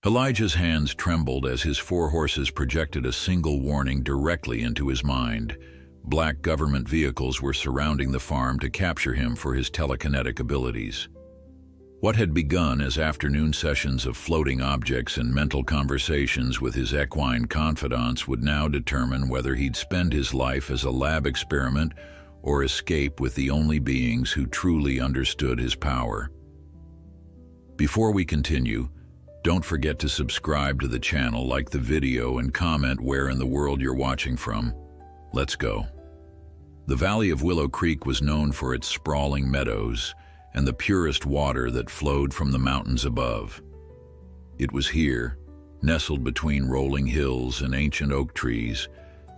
Elijah's hands trembled as his four horses projected a single warning directly into his mind. Black government vehicles were surrounding the farm to capture him for his telekinetic abilities. What had begun as afternoon sessions of floating objects and mental conversations with his equine confidants would now determine whether he'd spend his life as a lab experiment or escape with the only beings who truly understood his power. Before we continue, don't forget to subscribe to the channel, like the video, and comment where in the world you're watching from. Let's go. The valley of Willow Creek was known for its sprawling meadows and the purest water that flowed from the mountains above. It was here, nestled between rolling hills and ancient oak trees,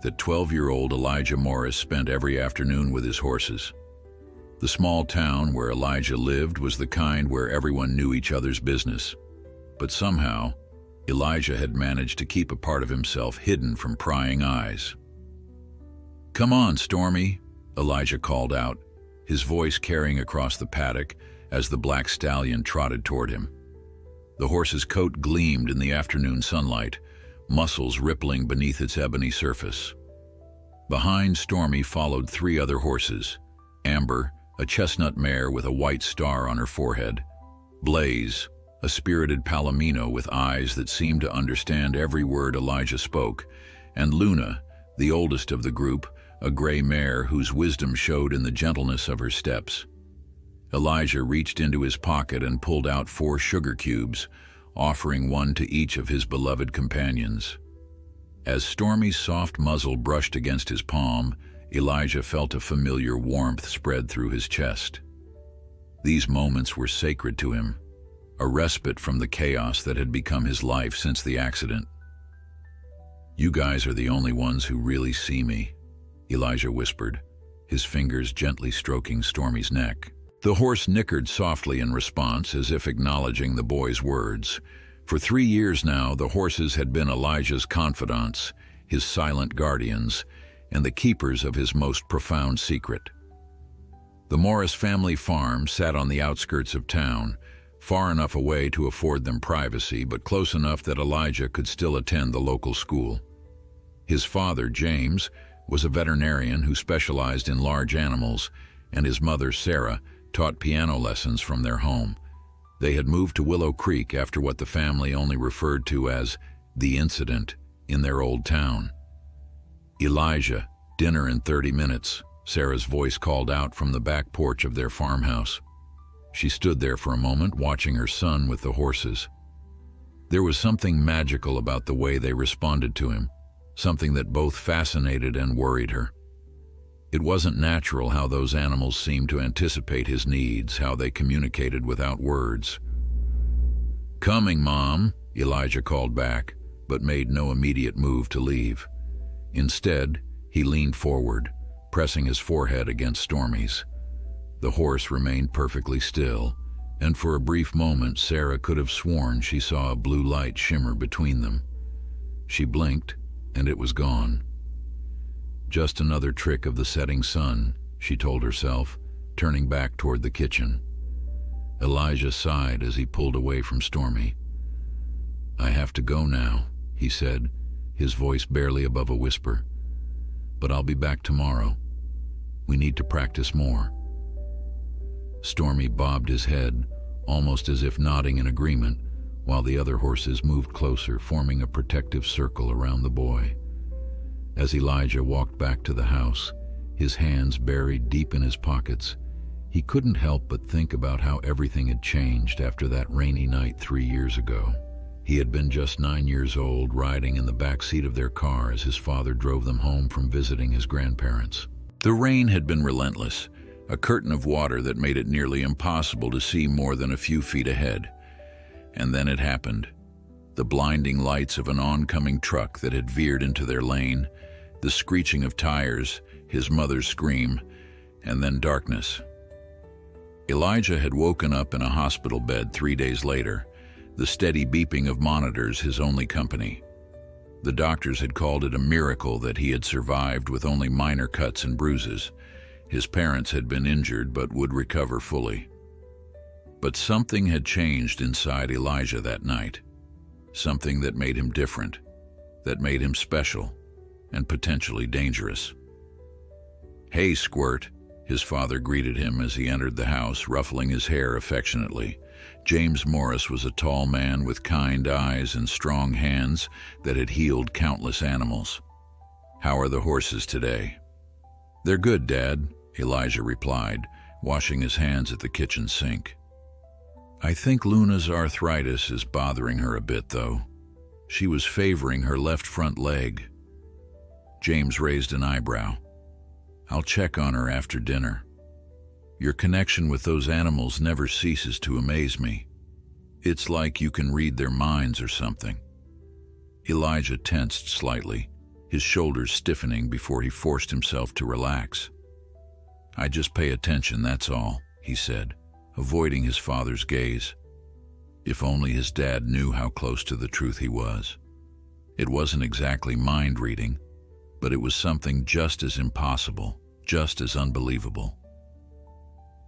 that 12-year-old Elijah Morris spent every afternoon with his horses. The small town where Elijah lived was the kind where everyone knew each other's business. But somehow, Elijah had managed to keep a part of himself hidden from prying eyes. "Come on, Stormy," Elijah called out, his voice carrying across the paddock as the black stallion trotted toward him. The horse's coat gleamed in the afternoon sunlight, muscles rippling beneath its ebony surface. Behind Stormy followed 3 other horses: Amber, a chestnut mare with a white star on her forehead; Blaze, a spirited palomino with eyes that seemed to understand every word Elijah spoke; and Luna, the oldest of the group, a gray mare whose wisdom showed in the gentleness of her steps. Elijah reached into his pocket and pulled out 4 sugar cubes, offering one to each of his beloved companions. As Stormy's soft muzzle brushed against his palm, Elijah felt a familiar warmth spread through his chest. These moments were sacred to him, a respite from the chaos that had become his life since the accident. "You guys are the only ones who really see me," Elijah whispered, his fingers gently stroking Stormy's neck. The horse nickered softly in response, as if acknowledging the boy's words. For 3 years now, the horses had been Elijah's confidants, his silent guardians, and the keepers of his most profound secret. The Morris family farm sat on the outskirts of town, far enough away to afford them privacy, but close enough that Elijah could still attend the local school. His father, James, was a veterinarian who specialized in large animals, and his mother, Sarah, taught piano lessons from their home. They had moved to Willow Creek after what the family only referred to as the incident in their old town. "Elijah, dinner in 30 minutes, Sarah's voice called out from the back porch of their farmhouse. She stood there for a moment, watching her son with the horses. There was something magical about the way they responded to him, something that both fascinated and worried her. It wasn't natural how those animals seemed to anticipate his needs, how they communicated without words. "Coming, Mom," Elijah called back, but made no immediate move to leave. Instead, he leaned forward, pressing his forehead against Stormy's. The horse remained perfectly still, and for a brief moment Sarah could have sworn she saw a blue light shimmer between them. She blinked, and it was gone. Just another trick of the setting sun, she told herself, turning back toward the kitchen. Elijah sighed as he pulled away from Stormy. "I have to go now," he said, his voice barely above a whisper. "But I'll be back tomorrow. We need to practice more." Stormy bobbed his head, almost as if nodding in agreement, while the other horses moved closer, forming a protective circle around the boy. As Elijah walked back to the house, his hands buried deep in his pockets, he couldn't help but think about how everything had changed after that rainy night 3 years ago. He had been just 9 years old, riding in the back seat of their car as his father drove them home from visiting his grandparents. The rain had been relentless, a curtain of water that made it nearly impossible to see more than a few feet ahead. And then it happened. The blinding lights of an oncoming truck that had veered into their lane, the screeching of tires, his mother's scream, and then darkness. Elijah had woken up in a hospital bed 3 days later, the steady beeping of monitors his only company. The doctors had called it a miracle that he had survived with only minor cuts and bruises. His parents had been injured but would recover fully. But something had changed inside Elijah that night. something that made him different, that made him special, and potentially dangerous. "Hey, Squirt," his father greeted him as he entered the house, ruffling his hair affectionately. James Morris was a tall man with kind eyes and strong hands that had healed countless animals. "How are the horses today?" "They're good, Dad," Elijah replied, washing his hands at the kitchen sink. "I think Luna's arthritis is bothering her a bit, though. She was favoring her left front leg." James raised an eyebrow. "I'll check on her after dinner. Your connection with those animals never ceases to amaze me. It's like you can read their minds or something." Elijah tensed slightly, his shoulders stiffening before he forced himself to relax. "I just pay attention, that's all," he said, avoiding his father's gaze. If only his dad knew how close to the truth he was. It wasn't exactly mind reading, but it was something just as impossible, just as unbelievable.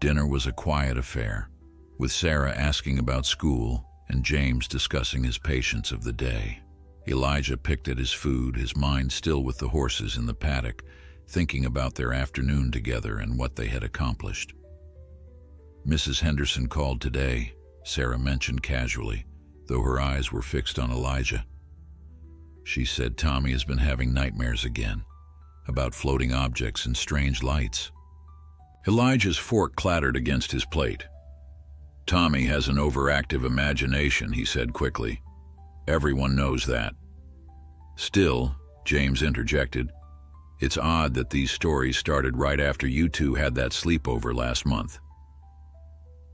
Dinner was a quiet affair, with Sarah asking about school and James discussing his patients of the day. Elijah picked at his food, his mind still with the horses in the paddock, thinking about their afternoon together and what they had accomplished. "Mrs. Henderson called today," Sarah mentioned casually, though her eyes were fixed on Elijah. "She said Tommy has been having nightmares again, about floating objects and strange lights." Elijah's fork clattered against his plate. "Tommy has an overactive imagination," he said quickly. "Everyone knows that." "Still," James interjected, "it's odd that these stories started right after you two had that sleepover last month."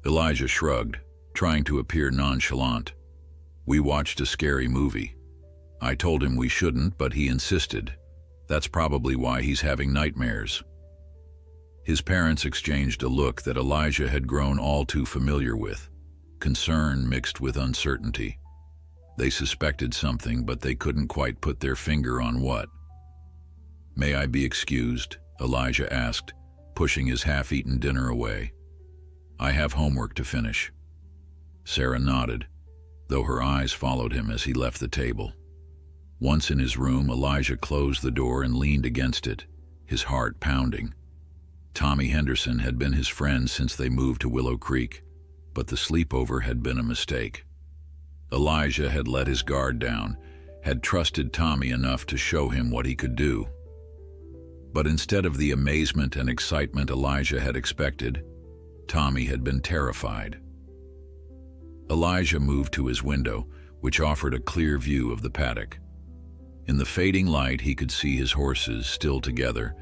Elijah shrugged, trying to appear nonchalant. "We watched a scary movie. I told him we shouldn't, but he insisted. That's probably why he's having nightmares." His parents exchanged a look that Elijah had grown all too familiar with, concern mixed with uncertainty. They suspected something, but they couldn't quite put their finger on what. "May I be excused?" Elijah asked, pushing his half-eaten dinner away. "I have homework to finish." Sarah nodded, though her eyes followed him as he left the table. Once in his room, Elijah closed the door and leaned against it, his heart pounding. Tommy Henderson had been his friend since they moved to Willow Creek, but the sleepover had been a mistake. Elijah had let his guard down, had trusted Tommy enough to show him what he could do. But instead of the amazement and excitement Elijah had expected, Tommy had been terrified. Elijah moved to his window, which offered a clear view of the paddock. In the fading light, he could see his horses still together,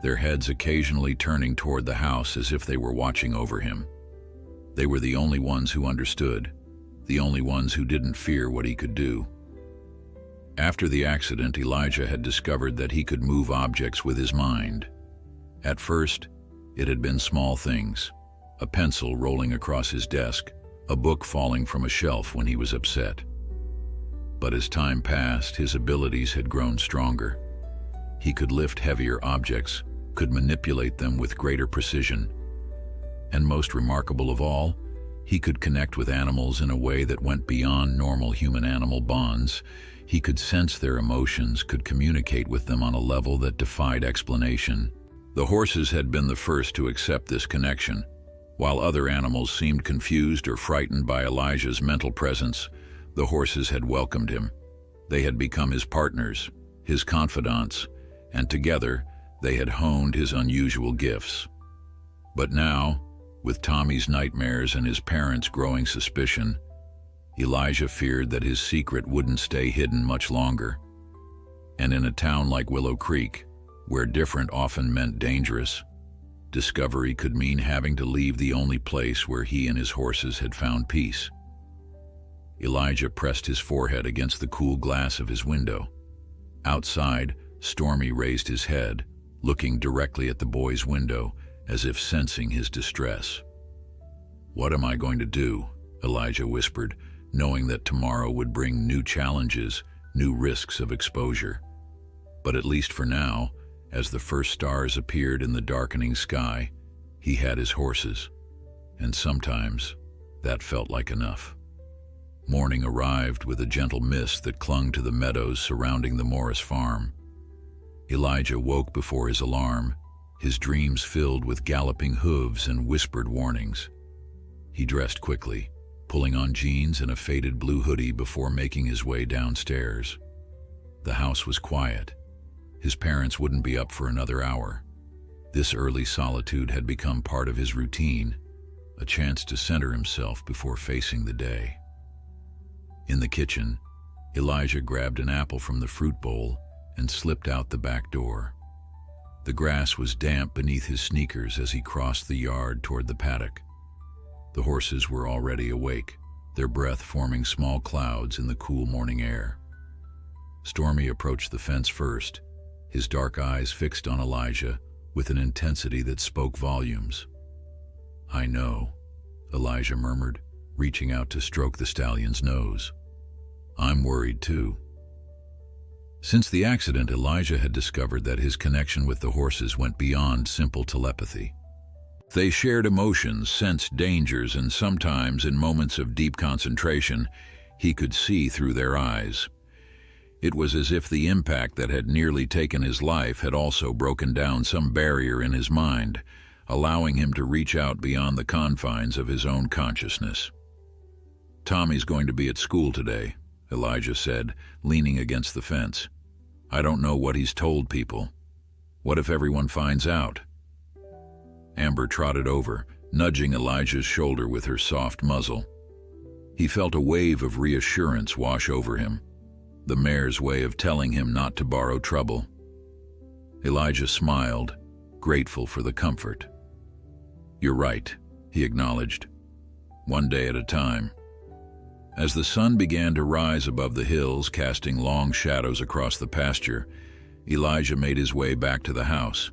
their heads occasionally turning toward the house as if they were watching over him. They were the only ones who understood, the only ones who didn't fear what he could do. After the accident, Elijah had discovered that he could move objects with his mind. At first, it had been small things, a pencil rolling across his desk, a book falling from a shelf when he was upset. But as time passed, his abilities had grown stronger. He could lift heavier objects, could manipulate them with greater precision. And most remarkable of all, he could connect with animals in a way that went beyond normal human-animal bonds. He could sense their emotions, could communicate with them on a level that defied explanation. The horses had been the first to accept this connection. While other animals seemed confused or frightened by Elijah's mental presence, the horses had welcomed him. They had become his partners, his confidants, and together they had honed his unusual gifts. But now, with Tommy's nightmares and his parents' growing suspicion, Elijah feared that his secret wouldn't stay hidden much longer. And in a town like Willow Creek, where different often meant dangerous, discovery could mean having to leave the only place where he and his horses had found peace. Elijah pressed his forehead against the cool glass of his window. Outside, Stormy raised his head, looking directly at the boy's window, as if sensing his distress. "What am I going to do?" Elijah whispered, knowing that tomorrow would bring new challenges, new risks of exposure. But at least for now, as the first stars appeared in the darkening sky, he had his horses, and sometimes that felt like enough. Morning arrived with a gentle mist that clung to the meadows surrounding the Morris farm. Elijah woke before his alarm, his dreams filled with galloping hooves and whispered warnings. He dressed quickly, pulling on jeans and a faded blue hoodie before making his way downstairs. The house was quiet. His parents wouldn't be up for another hour. This early solitude had become part of his routine, a chance to center himself before facing the day. In the kitchen, Elijah grabbed an apple from the fruit bowl and slipped out the back door. The grass was damp beneath his sneakers as he crossed the yard toward the paddock. The horses were already awake, their breath forming small clouds in the cool morning air. Stormy approached the fence first, his dark eyes fixed on Elijah with an intensity that spoke volumes. "I know," Elijah murmured, reaching out to stroke the stallion's nose. "I'm worried too." Since the accident, Elijah had discovered that his connection with the horses went beyond simple telepathy. They shared emotions, sensed dangers, and sometimes, in moments of deep concentration, he could see through their eyes. It was as if the impact that had nearly taken his life had also broken down some barrier in his mind, allowing him to reach out beyond the confines of his own consciousness. "Tommy's going to be at school today," Elijah said, leaning against the fence. "I don't know what he's told people. What if everyone finds out?" Amber trotted over, nudging Elijah's shoulder with her soft muzzle. He felt a wave of reassurance wash over him, the mare's way of telling him not to borrow trouble. Elijah smiled, grateful for the comfort. "You're right," he acknowledged. "One day at a time." As the sun began to rise above the hills, casting long shadows across the pasture, Elijah made his way back to the house.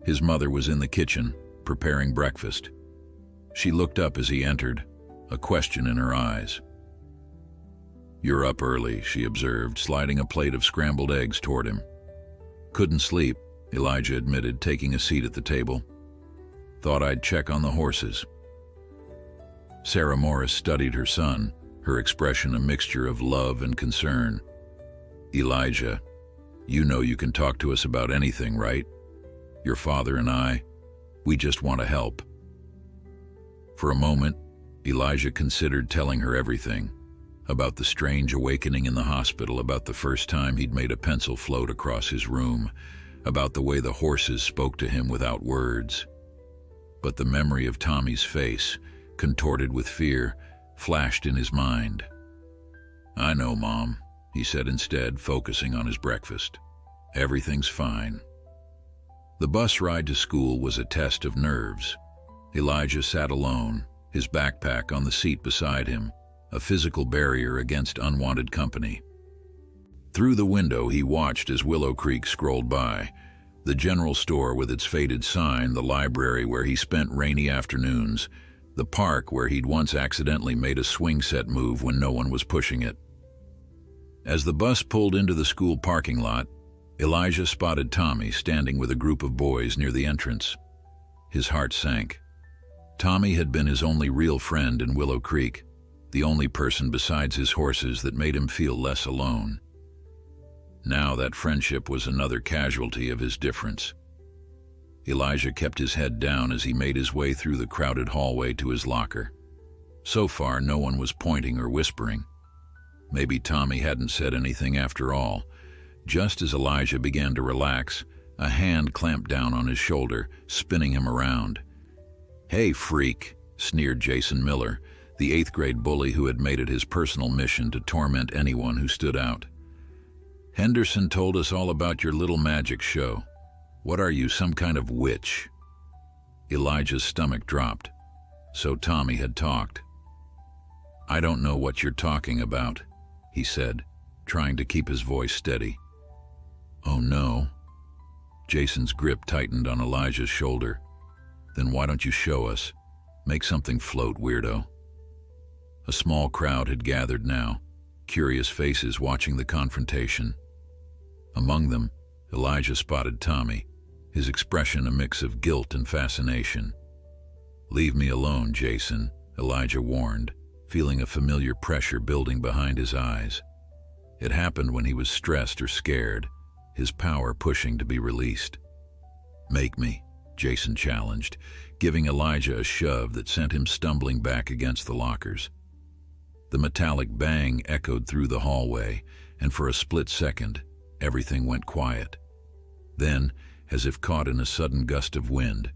His mother was in the kitchen, preparing breakfast. She looked up as he entered, a question in her eyes. "You're up early," she observed, sliding a plate of scrambled eggs toward him. "Couldn't sleep," Elijah admitted, taking a seat at the table. "Thought I'd check on the horses." Sarah Morris studied her son, her expression a mixture of love and concern. "Elijah, you know you can talk to us about anything, right? Your father and I, we just want to help." For a moment, Elijah considered telling her everything, about the strange awakening in the hospital, about the first time he'd made a pencil float across his room, about the way the horses spoke to him without words. But the memory of Tommy's face, contorted with fear, flashed in his mind. "I know, Mom," he said instead, focusing on his breakfast. "Everything's fine." The bus ride to school was a test of nerves. Elijah sat alone, his backpack on the seat beside him, a physical barrier against unwanted company. Through the window he watched as Willow Creek scrolled by, the general store with its faded sign, the library where he spent rainy afternoons, the park where he'd once accidentally made a swing set move when no one was pushing it. As the bus pulled into the school parking lot, Elijah spotted Tommy standing with a group of boys near the entrance. His heart sank. Tommy had been his only real friend in Willow Creek, the only person besides his horses that made him feel less alone. Now that friendship was another casualty of his difference. Elijah kept his head down as he made his way through the crowded hallway to his locker. So far, no one was pointing or whispering. Maybe Tommy hadn't said anything after all. Just as Elijah began to relax, a hand clamped down on his shoulder, spinning him around. "Hey, freak," sneered Jason Miller, the 8th grade bully who had made it his personal mission to torment anyone who stood out. "Henderson told us all about your little magic show. What are you, some kind of witch?" Elijah's stomach dropped. So Tommy had talked. "I don't know what you're talking about," he said, trying to keep his voice steady. "Oh no." Jason's grip tightened on Elijah's shoulder. "Then why don't you show us? Make something float, weirdo." A small crowd had gathered now, curious faces watching the confrontation. Among them, Elijah spotted Tommy, his expression a mix of guilt and fascination. "Leave me alone, Jason," Elijah warned, feeling a familiar pressure building behind his eyes. It happened when he was stressed or scared, his power pushing to be released. "Make me," Jason challenged, giving Elijah a shove that sent him stumbling back against the lockers. The metallic bang echoed through the hallway, and for a split second, everything went quiet. Then, as if caught in a sudden gust of wind,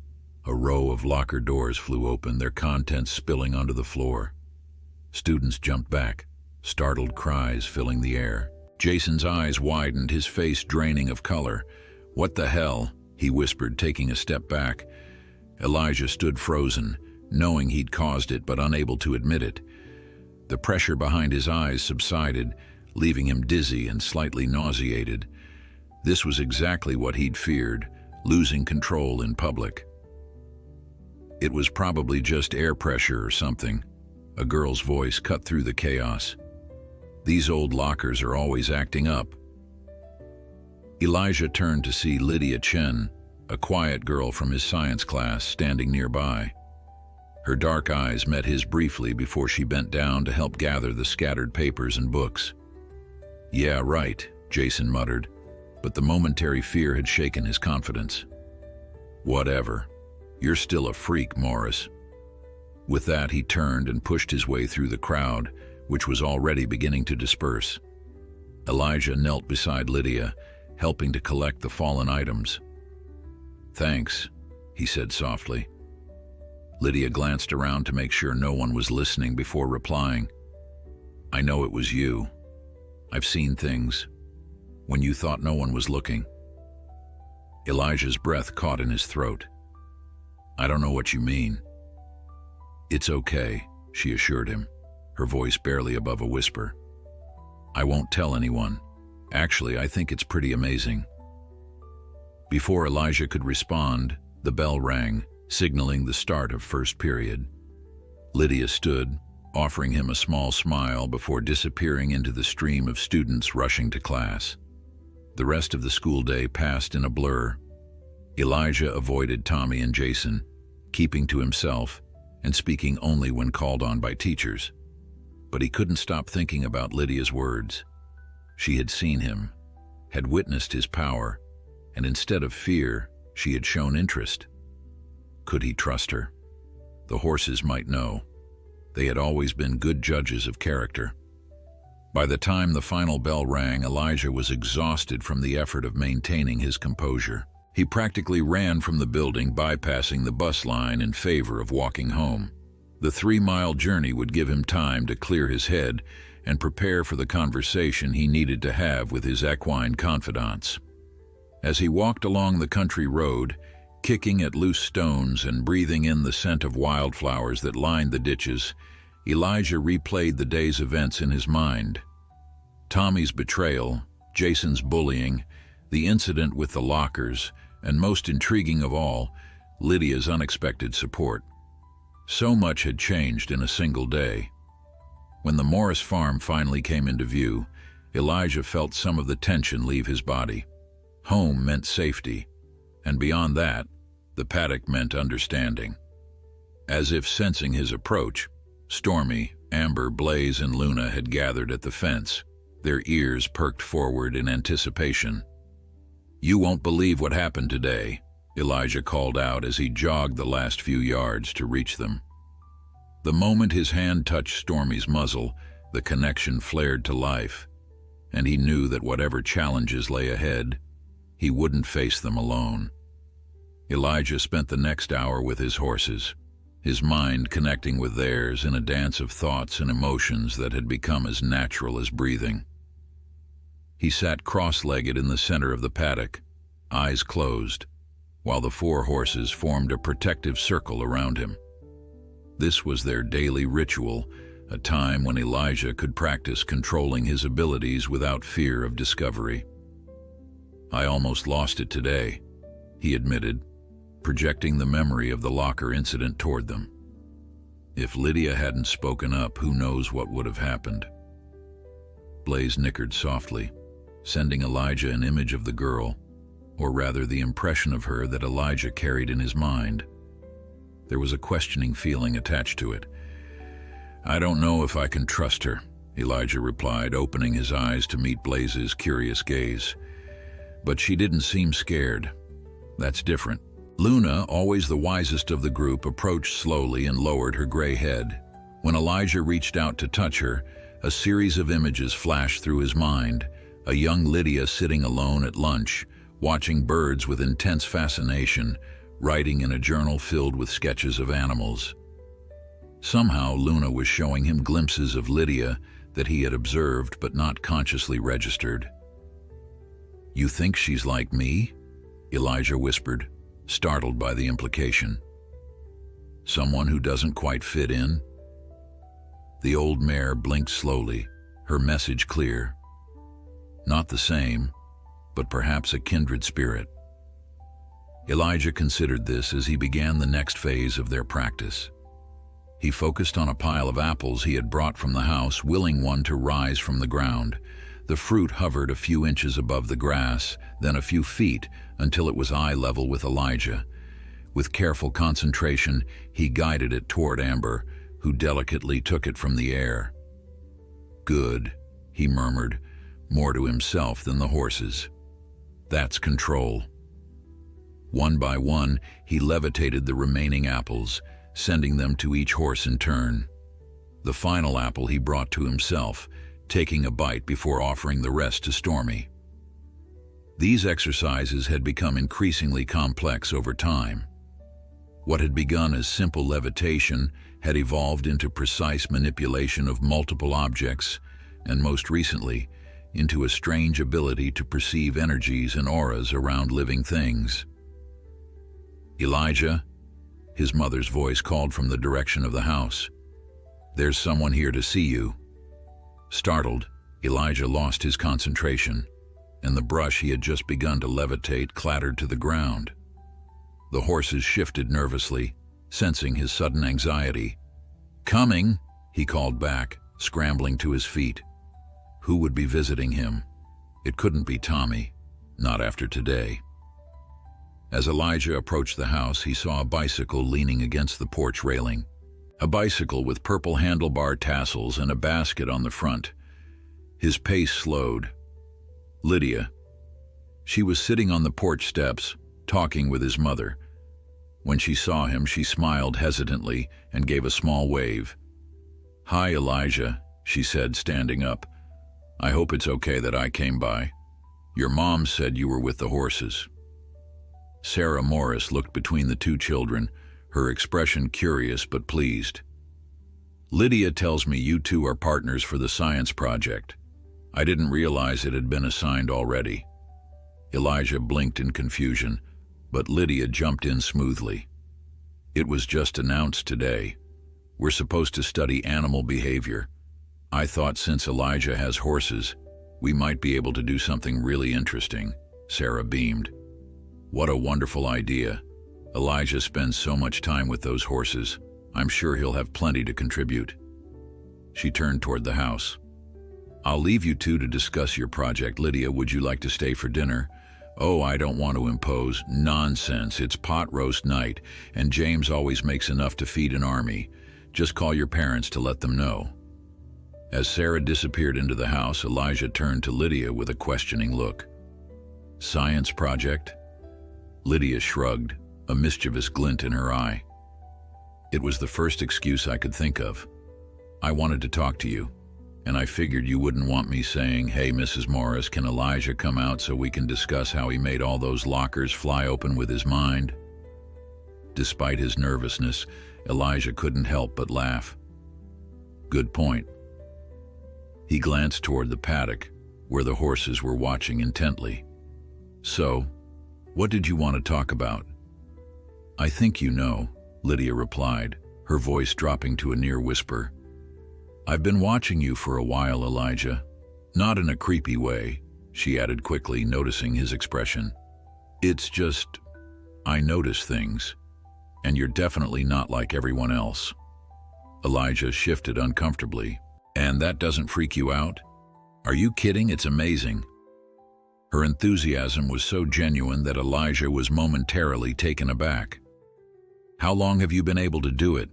a row of locker doors flew open, their contents spilling onto the floor. Students jumped back, startled cries filling the air. Jason's eyes widened, his face draining of color. "What the hell?" he whispered, taking a step back. Elijah stood frozen, knowing he'd caused it but unable to admit it. The pressure behind his eyes subsided, leaving him dizzy and slightly nauseated. This was exactly what he'd feared, losing control in public. "It was probably just air pressure or something," a girl's voice cut through the chaos. "These old lockers are always acting up." Elijah turned to see Lydia Chen, a quiet girl from his science class, standing nearby. Her dark eyes met his briefly before she bent down to help gather the scattered papers and books. "Yeah, right," Jason muttered, but the momentary fear had shaken his confidence. "Whatever. You're still a freak, Morris." With that, he turned and pushed his way through the crowd, which was already beginning to disperse. Elijah knelt beside Lydia, helping to collect the fallen items. "Thanks," he said softly. Lydia glanced around to make sure no one was listening before replying. "I know it was you. I've seen things. When you thought no one was looking." Elijah's breath caught in his throat. "I don't know what you mean." "It's okay," she assured him, her voice barely above a whisper. "I won't tell anyone. Actually, I think it's pretty amazing." Before Elijah could respond, the bell rang, signaling the start of first period. Lydia stood, offering him a small smile before disappearing into the stream of students rushing to class. The rest of the school day passed in a blur. Elijah avoided Tommy and Jason, keeping to himself and speaking only when called on by teachers. But he couldn't stop thinking about Lydia's words. She had seen him, had witnessed his power, and instead of fear, she had shown interest. Could he trust her? The horses might know. They had always been good judges of character. By the time the final bell rang, Elijah was exhausted from the effort of maintaining his composure. He practically ran from the building, bypassing the bus line in favor of walking home. The 3-mile journey would give him time to clear his head and prepare for the conversation he needed to have with his equine confidants. As he walked along the country road, kicking at loose stones and breathing in the scent of wildflowers that lined the ditches, Elijah replayed the day's events in his mind. Tommy's betrayal, Jason's bullying, the incident with the lockers, and most intriguing of all, Lydia's unexpected support. So much had changed in a single day. When the Morris farm finally came into view, Elijah felt some of the tension leave his body. Home meant safety, and beyond that, the paddock meant understanding. As if sensing his approach, Stormy, Amber, Blaze, and Luna had gathered at the fence, their ears perked forward in anticipation. "You won't believe what happened today," Elijah called out as he jogged the last few yards to reach them. The moment his hand touched Stormy's muzzle, the connection flared to life, and he knew that whatever challenges lay ahead, he wouldn't face them alone. Elijah spent the next hour with his horses, his mind connecting with theirs in a dance of thoughts and emotions that had become as natural as breathing. He sat cross-legged in the center of the paddock, eyes closed, while the 4 horses formed a protective circle around him. This was their daily ritual, a time when Elijah could practice controlling his abilities without fear of discovery. "I almost lost it today," he admitted, projecting the memory of the locker incident toward them. If Lydia hadn't spoken up, who knows what would have happened. Blaze nickered softly, sending Elijah an image of the girl, or rather the impression of her that Elijah carried in his mind. There was a questioning feeling attached to it. I don't know if I can trust her, Elijah replied, opening his eyes to meet Blaze's curious gaze. But she didn't seem scared. That's different. Luna, always the wisest of the group, approached slowly and lowered her gray head. When Elijah reached out to touch her, a series of images flashed through his mind. A young Lydia sitting alone at lunch, watching birds with intense fascination, writing in a journal filled with sketches of animals. Somehow, Luna was showing him glimpses of Lydia that he had observed but not consciously registered. "You think she's like me?" Elijah whispered, startled by the implication. "Someone who doesn't quite fit in?" The old mare blinked slowly, her message clear. Not the same, but perhaps a kindred spirit. Elijah considered this as he began the next phase of their practice. He focused on a pile of apples he had brought from the house, willing one to rise from the ground. The fruit hovered a few inches above the grass, then a few feet, until it was eye level with Elijah. With careful concentration, he guided it toward Amber, who delicately took it from the air. "Good," he murmured, more to himself than the horses. "That's control." One by one, he levitated the remaining apples, sending them to each horse in turn. The final apple he brought to himself, taking a bite before offering the rest to Stormy. These exercises had become increasingly complex over time. What had begun as simple levitation had evolved into precise manipulation of multiple objects, and most recently, into a strange ability to perceive energies and auras around living things. "Elijah," his mother's voice called from the direction of the house. "There's someone here to see you." Startled, Elijah lost his concentration, and the brush he had just begun to levitate clattered to the ground. The horses shifted nervously, sensing his sudden anxiety. "Coming," he called back, scrambling to his feet. Who would be visiting him? It couldn't be Tommy, not after today. As Elijah approached the house, he saw a bicycle leaning against the porch railing. A bicycle with purple handlebar tassels and a basket on the front. His pace slowed. Lydia. She was sitting on the porch steps, talking with his mother. When she saw him, she smiled hesitantly and gave a small wave. "Hi, Elijah," she said, standing up. "I hope it's okay that I came by. Your mom said you were with the horses." Sarah Morris looked between the two children, her expression curious but pleased. "Lydia tells me you two are partners for the science project. I didn't realize it had been assigned already." Elijah blinked in confusion, but Lydia jumped in smoothly. "It was just announced today. We're supposed to study animal behavior. I thought since Elijah has horses, we might be able to do something really interesting." Sarah beamed. "What a wonderful idea. Elijah spends so much time with those horses. I'm sure he'll have plenty to contribute." She turned toward the house. "I'll leave you two to discuss your project. Lydia, would you like to stay for dinner?" "Oh, I don't want to impose." "Nonsense. It's pot roast night, and James always makes enough to feed an army. Just call your parents to let them know." As Sarah disappeared into the house, Elijah turned to Lydia with a questioning look. "Science project?" Lydia shrugged, a mischievous glint in her eye. "It was the first excuse I could think of. I wanted to talk to you, and I figured you wouldn't want me saying, 'Hey, Mrs. Morris, can Elijah come out so we can discuss how he made all those lockers fly open with his mind?'" Despite his nervousness, Elijah couldn't help but laugh. "Good point." He glanced toward the paddock, where the horses were watching intently. "So, what did you want to talk about?" "I think you know," Lydia replied, her voice dropping to a near whisper. "I've been watching you for a while, Elijah. Not in a creepy way," she added quickly, noticing his expression. "It's just, I notice things, and you're definitely not like everyone else." Elijah shifted uncomfortably. "And that doesn't freak you out? Are you kidding? It's amazing." Her enthusiasm was so genuine that Elijah was momentarily taken aback. "How long have you been able to do it?"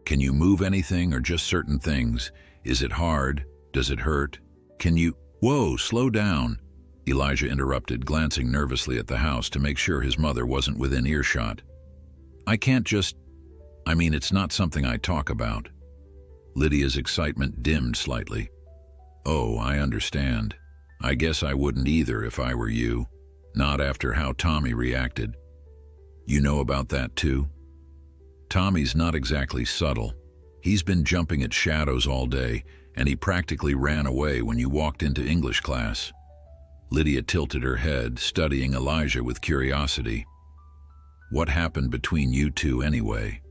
Can you move anything or just certain things? Is it hard? Does it hurt? Can you— Whoa, slow down, Elijah interrupted, glancing nervously at the house to make sure his mother wasn't within earshot. I can't just— it's not something I talk about. Lydia's excitement dimmed slightly. Oh, I understand. I guess I wouldn't either if I were you. Not after how Tommy reacted. You know about that too? Tommy's not exactly subtle. He's been jumping at shadows all day, and he practically ran away when you walked into English class. Lydia tilted her head, studying Elijah with curiosity. What happened between you two anyway?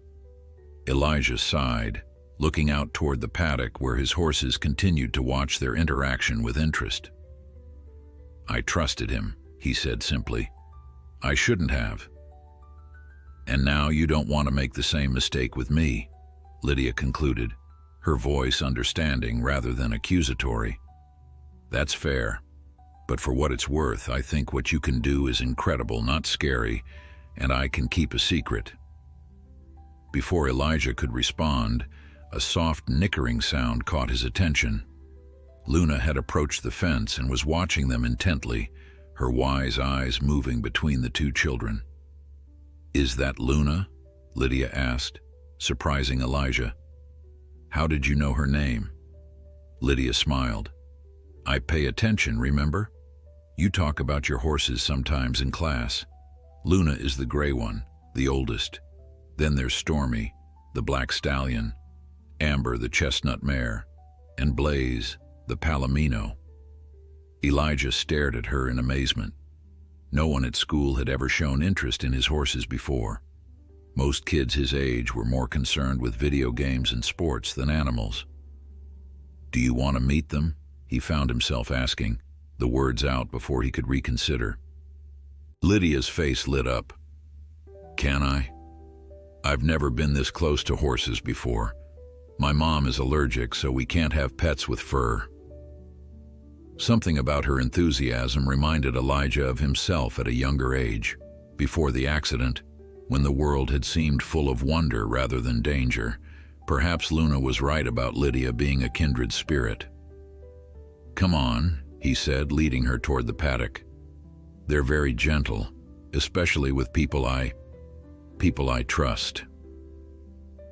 Elijah sighed, looking out toward the paddock where his horses continued to watch their interaction with interest. I trusted him, he said simply. I shouldn't have. And now you don't want to make the same mistake with me, Lydia concluded, her voice understanding rather than accusatory. That's fair. But for what it's worth, I think what you can do is incredible, not scary, and I can keep a secret. Before Elijah could respond, a soft nickering sound caught his attention. Luna had approached the fence and was watching them intently, her wise eyes moving between the two children. Is that Luna? Lydia asked, surprising Elijah. How did you know her name? Lydia smiled. I pay attention, remember? You talk about your horses sometimes in class. Luna is the gray one, the oldest. Then there's Stormy, the black stallion, Amber, the chestnut mare, and Blaze, the palomino. Elijah stared at her in amazement. No one at school had ever shown interest in his horses before. Most kids his age were more concerned with video games and sports than animals. Do you want to meet them? He found himself asking, the words out before he could reconsider. Lydia's face lit up. Can I? I've never been this close to horses before. My mom is allergic, so we can't have pets with fur. Something about her enthusiasm reminded Elijah of himself at a younger age, before the accident, when the world had seemed full of wonder rather than danger. Perhaps Luna was right about Lydia being a kindred spirit. Come on, he said, leading her toward the paddock. They're very gentle, especially with people I trust.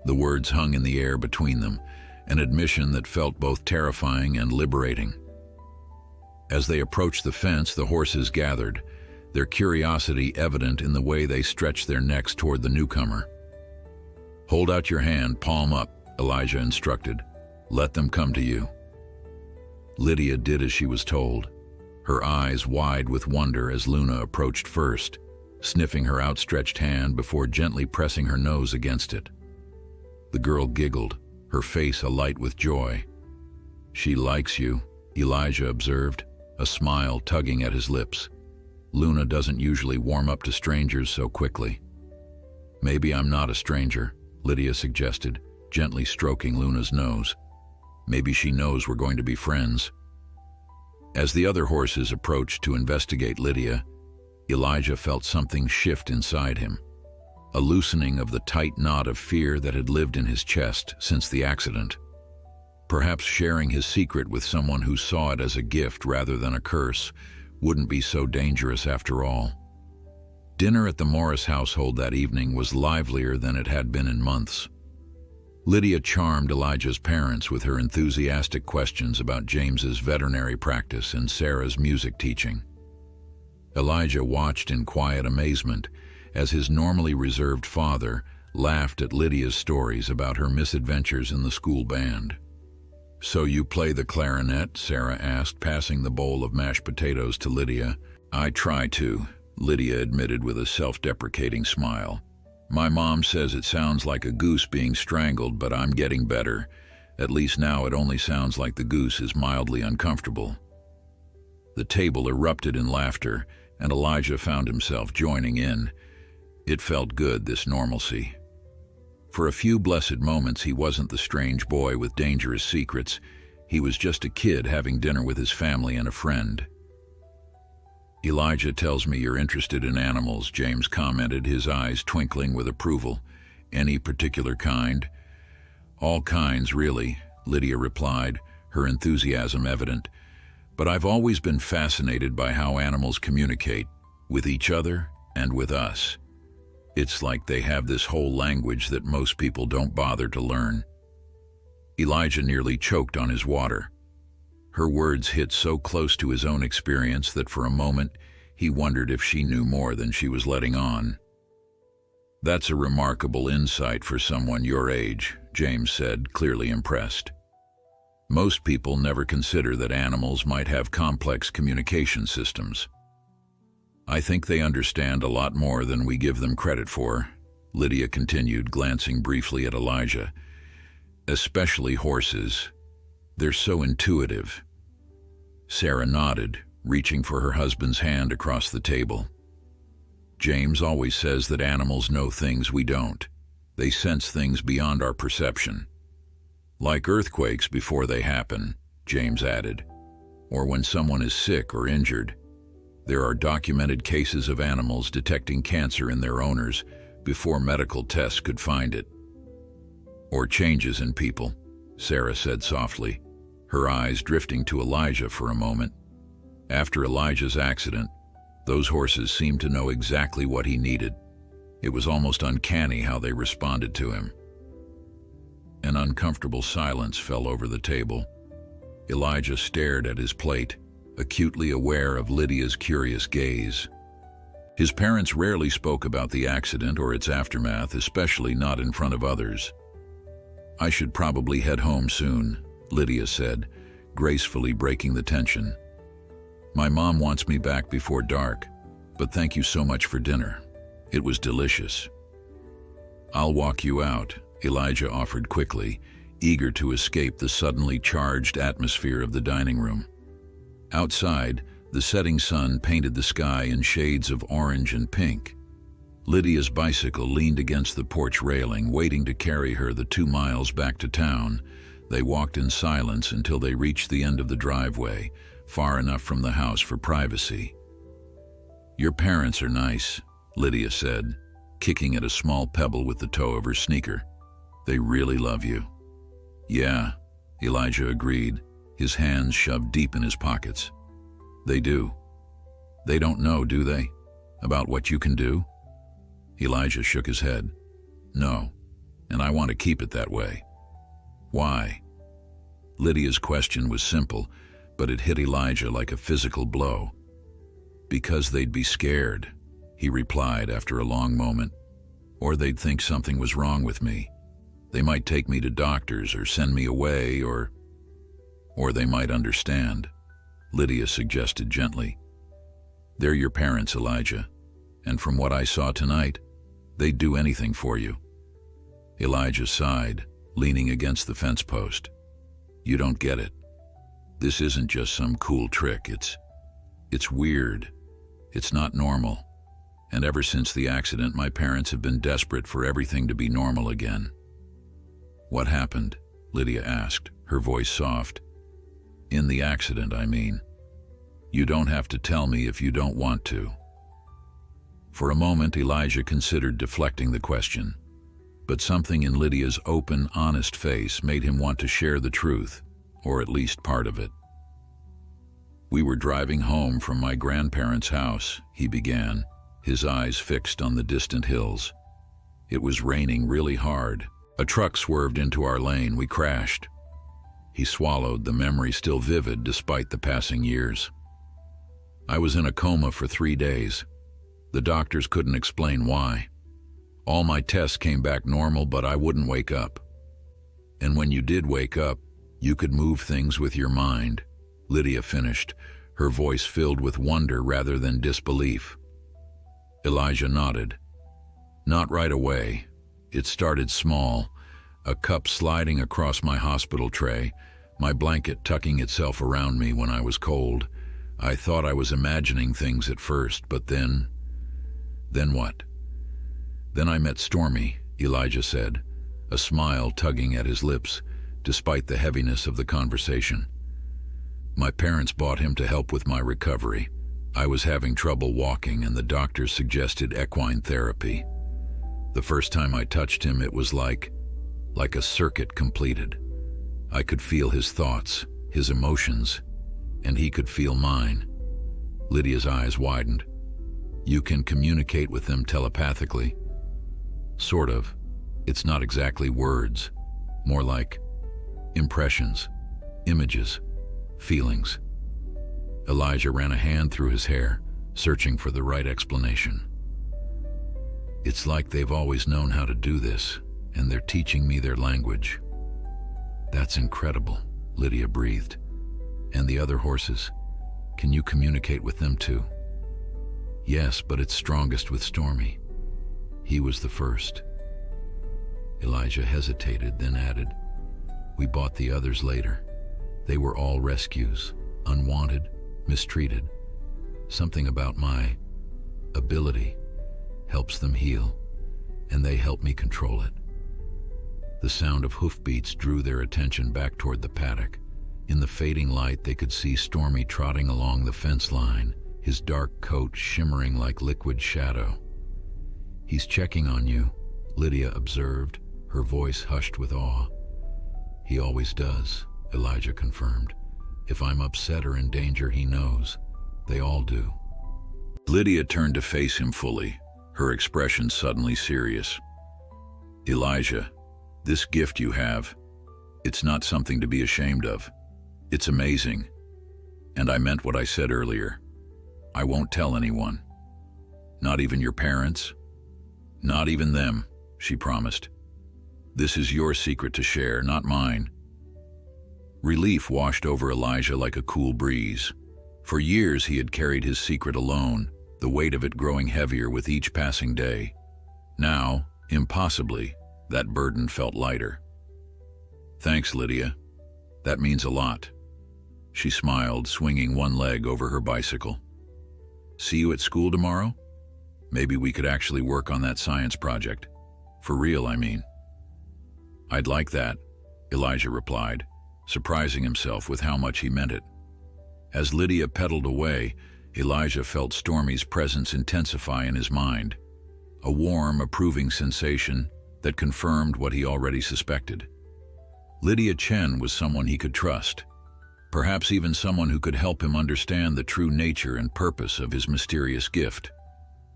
The words hung in the air between them, an admission that felt both terrifying and liberating. As they approached the fence, the horses gathered, their curiosity evident in the way they stretched their necks toward the newcomer. Hold out your hand, palm up, Elijah instructed. Let them come to you. Lydia did as she was told, her eyes wide with wonder as Luna approached first, sniffing her outstretched hand before gently pressing her nose against it. The girl giggled, her face alight with joy. She likes you, Elijah observed, a smile tugging at his lips. Luna doesn't usually warm up to strangers so quickly. Maybe I'm not a stranger, Lydia suggested, gently stroking Luna's nose. Maybe she knows we're going to be friends. As the other horses approached to investigate Lydia, Elijah felt something shift inside him, a loosening of the tight knot of fear that had lived in his chest since the accident. Perhaps sharing his secret with someone who saw it as a gift rather than a curse wouldn't be so dangerous after all. Dinner at the Morris household that evening was livelier than it had been in months. Lydia charmed Elijah's parents with her enthusiastic questions about James's veterinary practice and Sarah's music teaching. Elijah watched in quiet amazement as his normally reserved father laughed at Lydia's stories about her misadventures in the school band. So you play the clarinet? Sarah asked, passing the bowl of mashed potatoes to Lydia. I try to, Lydia admitted with a self-deprecating smile. My mom says it sounds like a goose being strangled, but I'm getting better. At least now it only sounds like the goose is mildly uncomfortable. The table erupted in laughter, and Elijah found himself joining in. It felt good, this normalcy. For a few blessed moments he wasn't the strange boy with dangerous secrets. He was just a kid having dinner with his family and a friend. Elijah tells me you're interested in animals, James commented, his eyes twinkling with approval. Any particular kind? All kinds, really, Lydia replied, her enthusiasm evident. But I've always been fascinated by how animals communicate, with each other and with us. It's like they have this whole language that most people don't bother to learn. Elijah nearly choked on his water. Her words hit so close to his own experience that for a moment he wondered if she knew more than she was letting on. "That's a remarkable insight for someone your age," James said, clearly impressed. "Most people never consider that animals might have complex communication systems." "I think they understand a lot more than we give them credit for," Lydia continued, glancing briefly at Elijah. "Especially horses. They're so intuitive." Sarah nodded, reaching for her husband's hand across the table. "James always says that animals know things we don't. They sense things beyond our perception. Like earthquakes before they happen," James added, "or when someone is sick or injured. There are documented cases of animals detecting cancer in their owners before medical tests could find it." "Or changes in people," Sarah said softly, her eyes drifting to Elijah for a moment. After Elijah's accident, those horses seemed to know exactly what he needed. It was almost uncanny how they responded to him. An uncomfortable silence fell over the table. Elijah stared at his plate, acutely aware of Lydia's curious gaze. His parents rarely spoke about the accident or its aftermath, especially not in front of others. "I should probably head home soon," Lydia said, gracefully breaking the tension. "My mom wants me back before dark, but thank you so much for dinner. It was delicious." "I'll walk you out," Elijah offered quickly, eager to escape the suddenly charged atmosphere of the dining room. Outside, the setting sun painted the sky in shades of orange and pink. Lydia's bicycle leaned against the porch railing, waiting to carry her the 2 miles back to town. They walked in silence until they reached the end of the driveway, far enough from the house for privacy. "Your parents are nice," Lydia said, kicking at a small pebble with the toe of her sneaker. "They really love you." "Yeah," Elijah agreed, his hands shoved deep in his pockets. "They do. They don't know, do they, about what you can do?" Elijah shook his head. "No, and I want to keep it that way." "Why?" Lydia's question was simple, but it hit Elijah like a physical blow. "Because they'd be scared," he replied after a long moment. "Or they'd think something was wrong with me. They might take me to doctors or send me away, or they might understand," Lydia suggested gently. "They're your parents, Elijah, and from what I saw tonight, they'd do anything for you." Elijah sighed, leaning against the fence post. "You don't get it. This isn't just some cool trick. It's weird. It's not normal. And ever since the accident, my parents have been desperate for everything to be normal again." "What happened?" Lydia asked, her voice soft. "In the accident, I mean. You don't have to tell me if you don't want to." For a moment, Elijah considered deflecting the question, but something in Lydia's open, honest face made him want to share the truth, or at least part of it. "We were driving home from my grandparents' house," he began, his eyes fixed on the distant hills. "It was raining really hard. A truck swerved into our lane. We crashed." He swallowed, the memory still vivid despite the passing years. "I was in a coma for 3 days. The doctors couldn't explain why. All my tests came back normal, but I wouldn't wake up. And when you did wake up, you could move things with your mind," Lydia finished, her voice filled with wonder rather than disbelief. Elijah nodded. "Not right away. It started small, a cup sliding across my hospital tray, my blanket tucking itself around me when I was cold. I thought I was imagining things at first, but then what? Then I met Stormy," Elijah said, a smile tugging at his lips, despite the heaviness of the conversation. "My parents brought him to help with my recovery. I was having trouble walking, and the doctors suggested equine therapy. The first time I touched him, it was like like a circuit completed. I could feel his thoughts, his emotions, and he could feel mine. Lydia's eyes widened. You can communicate with them telepathically? Sort of. It's not exactly words, more like impressions, images, feelings. Elijah ran a hand through his hair, searching for the right explanation. It's like they've always known how to do this, and they're teaching me their language. That's incredible, Lydia breathed. And the other horses? Can you communicate with them too? Yes, but it's strongest with Stormy. He was the first. Elijah hesitated, then added, We bought the others later. They were all rescues, unwanted, mistreated. Something about my ability helps them heal, and they help me control it. The sound of hoofbeats drew their attention back toward the paddock. In the fading light, they could see Stormy trotting along the fence line, his dark coat shimmering like liquid shadow. He's checking on you, Lydia observed, her voice hushed with awe. He always does, Elijah confirmed. If I'm upset or in danger, he knows. They all do. Lydia turned to face him fully, her expression suddenly serious. Elijah, this gift you have, it's not something to be ashamed of. It's amazing. And I meant what I said earlier. I won't tell anyone. Not even your parents? Not even them, she promised. This is your secret to share, not mine. Relief washed over Elijah like a cool breeze. For years he had carried his secret alone, the weight of it growing heavier with each passing day. Now, impossibly, that burden felt lighter. Thanks, Lydia. That means a lot. She smiled, swinging one leg over her bicycle. See you at school tomorrow? Maybe we could actually work on that science project. For real, I mean. I'd like that, Elijah replied, surprising himself with how much he meant it. As Lydia pedaled away, Elijah felt Stormy's presence intensify in his mind, a warm, approving sensation that confirmed what he already suspected. Lydia Chen was someone he could trust, perhaps even someone who could help him understand the true nature and purpose of his mysterious gift.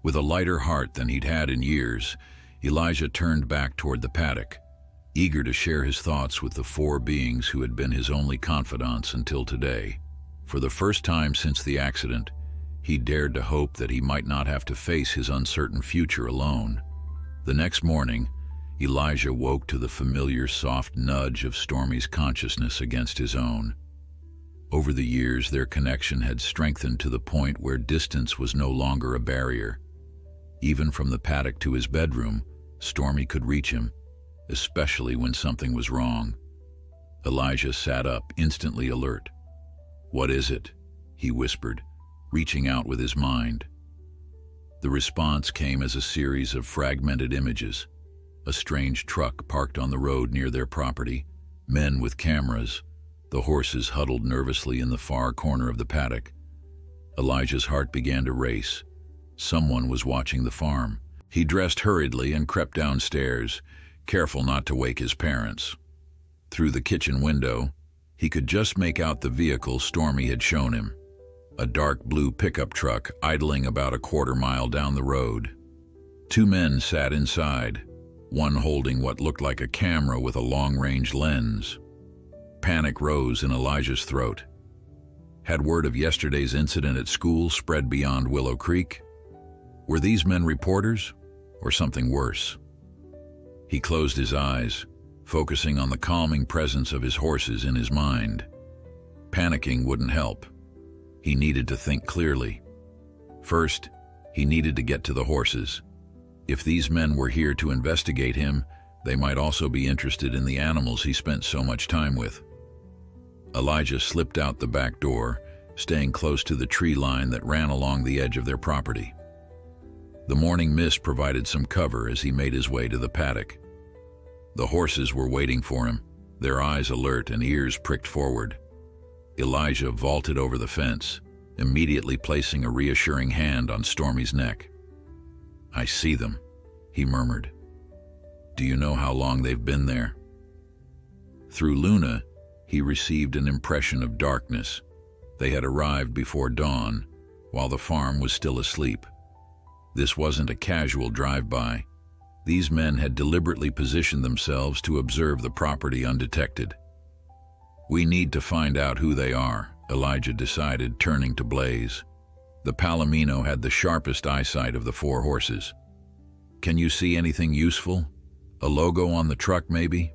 With a lighter heart than he'd had in years, Elijah turned back toward the paddock, eager to share his thoughts with the four beings who had been his only confidants until today. For the first time since the accident, he dared to hope that he might not have to face his uncertain future alone. The next morning, Elijah woke to the familiar soft nudge of Stormy's consciousness against his own. Over the years, their connection had strengthened to the point where distance was no longer a barrier. Even from the paddock to his bedroom, Stormy could reach him, especially when something was wrong. Elijah sat up, instantly alert. What is it? He whispered, reaching out with his mind. The response came as a series of fragmented images. A strange truck parked on the road near their property, men with cameras, the horses huddled nervously in the far corner of the paddock. Elijah's heart began to race. Someone was watching the farm. He dressed hurriedly and crept downstairs, careful not to wake his parents. Through the kitchen window, he could just make out the vehicle Stormy had shown him, a dark blue pickup truck idling about a quarter-mile down the road. Two men sat inside, one holding what looked like a camera with a long-range lens. Panic rose in Elijah's throat. Had word of yesterday's incident at school spread beyond Willow Creek? Were these men reporters, or something worse? He closed his eyes, focusing on the calming presence of his horses in his mind. Panicking wouldn't help. He needed to think clearly. First, he needed to get to the horses. If these men were here to investigate him, they might also be interested in the animals he spent so much time with. Elijah slipped out the back door, staying close to the tree line that ran along the edge of their property. The morning mist provided some cover as he made his way to the paddock. The horses were waiting for him, their eyes alert and ears pricked forward. Elijah vaulted over the fence, immediately placing a reassuring hand on Stormy's neck. I see them, he murmured. Do you know how long they've been there? Through Luna, he received an impression of darkness. They had arrived before dawn, while the farm was still asleep. This wasn't a casual drive-by. These men had deliberately positioned themselves to observe the property undetected. "We need to find out who they are," Elijah decided, turning to Blaze. The Palomino had the sharpest eyesight of the four horses. "Can you see anything useful? A logo on the truck, maybe?"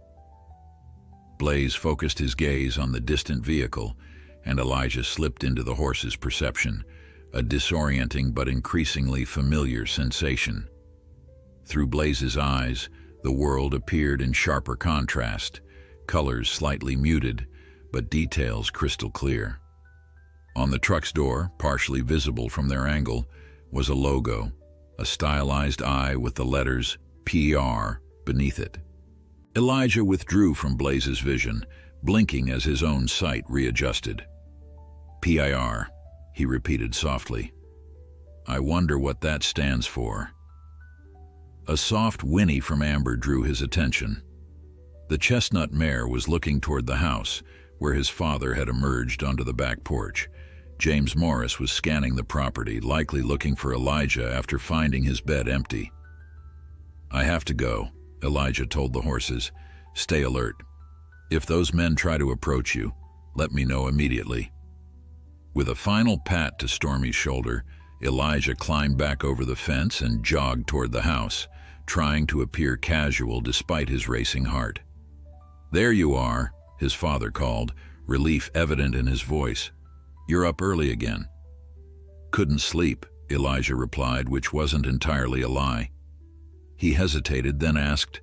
Blaze focused his gaze on the distant vehicle, and Elijah slipped into the horse's perception, a disorienting but increasingly familiar sensation. Through Blaze's eyes, the world appeared in sharper contrast, colors slightly muted, but details crystal clear. On the truck's door, partially visible from their angle, was a logo, a stylized eye with the letters PR beneath it. Elijah withdrew from Blaze's vision, blinking as his own sight readjusted. "PIR," he repeated softly. "I wonder what that stands for." A soft whinny from Amber drew his attention. The chestnut mare was looking toward the house, where his father had emerged onto the back porch. James Morris was scanning the property, likely looking for Elijah after finding his bed empty. "I have to go," Elijah told the horses. "Stay alert. If those men try to approach you, let me know immediately." With a final pat to Stormy's shoulder, Elijah climbed back over the fence and jogged toward the house, trying to appear casual despite his racing heart. "There you are," his father called, relief evident in his voice. "You're up early again." "Couldn't sleep," Elijah replied, which wasn't entirely a lie. He hesitated, then asked,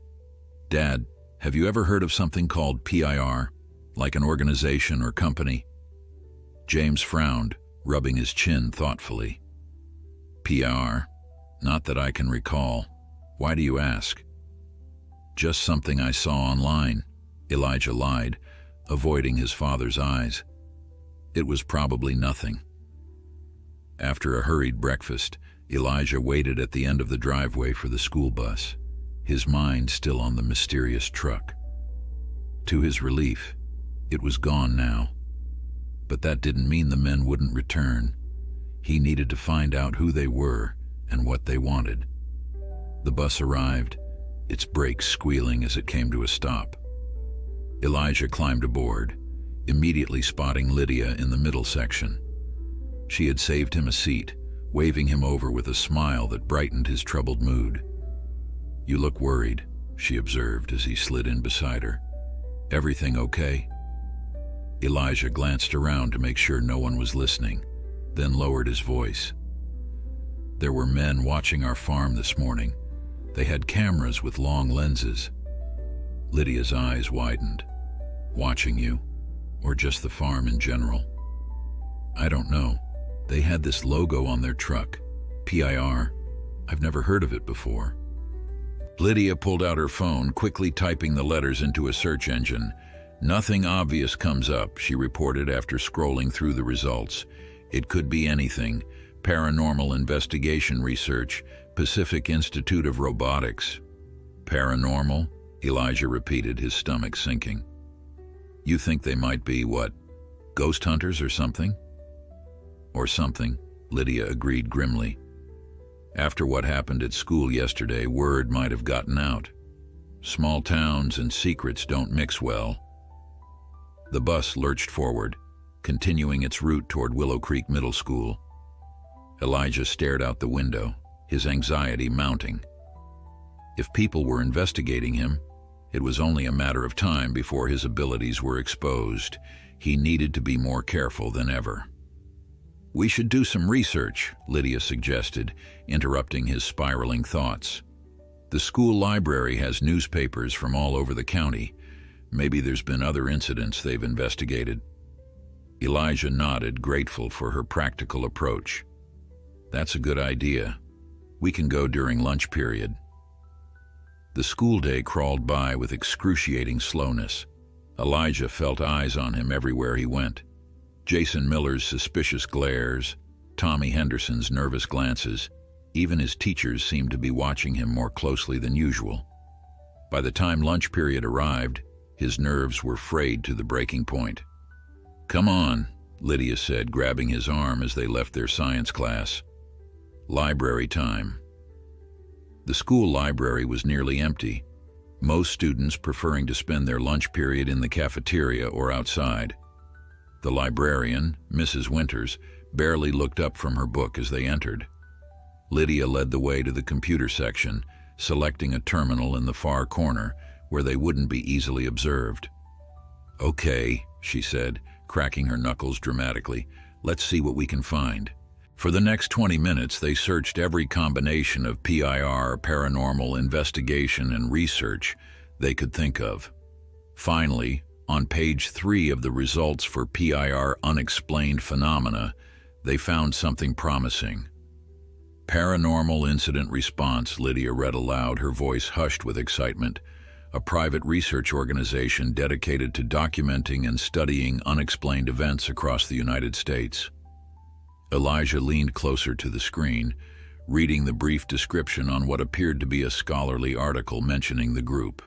"Dad, have you ever heard of something called PIR, like an organization or company?" James frowned, rubbing his chin thoughtfully. "PIR? Not that I can recall. Why do you ask?" "Just something I saw online," Elijah lied, avoiding his father's eyes. It was probably nothing. After a hurried breakfast, Elijah waited at the end of the driveway for the school bus, his mind still on the mysterious truck. To his relief, it was gone now. But that didn't mean the men wouldn't return. He needed to find out who they were and what they wanted. The bus arrived, its brakes squealing as it came to a stop. Elijah climbed aboard, immediately spotting Lydia in the middle section. She had saved him a seat, waving him over with a smile that brightened his troubled mood. "You look worried," she observed as he slid in beside her. "Everything okay?" Elijah glanced around to make sure no one was listening, then lowered his voice. "There were men watching our farm this morning. They had cameras with long lenses." Lydia's eyes widened. "Watching you? Or just the farm in general?" "I don't know. They had this logo on their truck. PIR. I've never heard of it before." Lydia pulled out her phone, quickly typing the letters into a search engine. "Nothing obvious comes up," she reported after scrolling through the results. "It could be anything. Paranormal investigation research, Pacific Institute of Robotics." "Paranormal?" Elijah repeated, his stomach sinking. "You think they might be, what, ghost hunters or something?" "Or something," Lydia agreed grimly. "After what happened at school yesterday, word might have gotten out. Small towns and secrets don't mix well." The bus lurched forward, continuing its route toward Willow Creek Middle School. Elijah stared out the window, his anxiety mounting. If people were investigating him, it was only a matter of time before his abilities were exposed. He needed to be more careful than ever. "We should do some research," Lydia suggested, interrupting his spiraling thoughts. "The school library has newspapers from all over the county. Maybe there's been other incidents they've investigated." Elijah nodded, grateful for her practical approach. "That's a good idea. We can go during lunch period." The school day crawled by with excruciating slowness. Elijah felt eyes on him everywhere he went. Jason Miller's suspicious glares, Tommy Henderson's nervous glances, even his teachers seemed to be watching him more closely than usual. By the time lunch period arrived, His nerves were frayed to the breaking point. "Come on," Lydia said, grabbing his arm as they left their science class. Library time. The school library was nearly empty, most students preferring to spend their lunch period in the cafeteria or outside. The librarian, Mrs. Winters, barely looked up from her book as they entered. Lydia led the way to the computer section, selecting a terminal in the far corner where they wouldn't be easily observed. "Okay," she said, cracking her knuckles dramatically. "Let's see what we can find." For the next 20 minutes, they searched every combination of PIR, paranormal investigation, and research they could think of. Finally, on page 3 of the results for PIR unexplained phenomena, they found something promising. "Paranormal Incident Response," Lydia read aloud, her voice hushed with excitement. "A private research organization dedicated to documenting and studying unexplained events across the United States." Elijah leaned closer to the screen, reading the brief description on what appeared to be a scholarly article mentioning the group.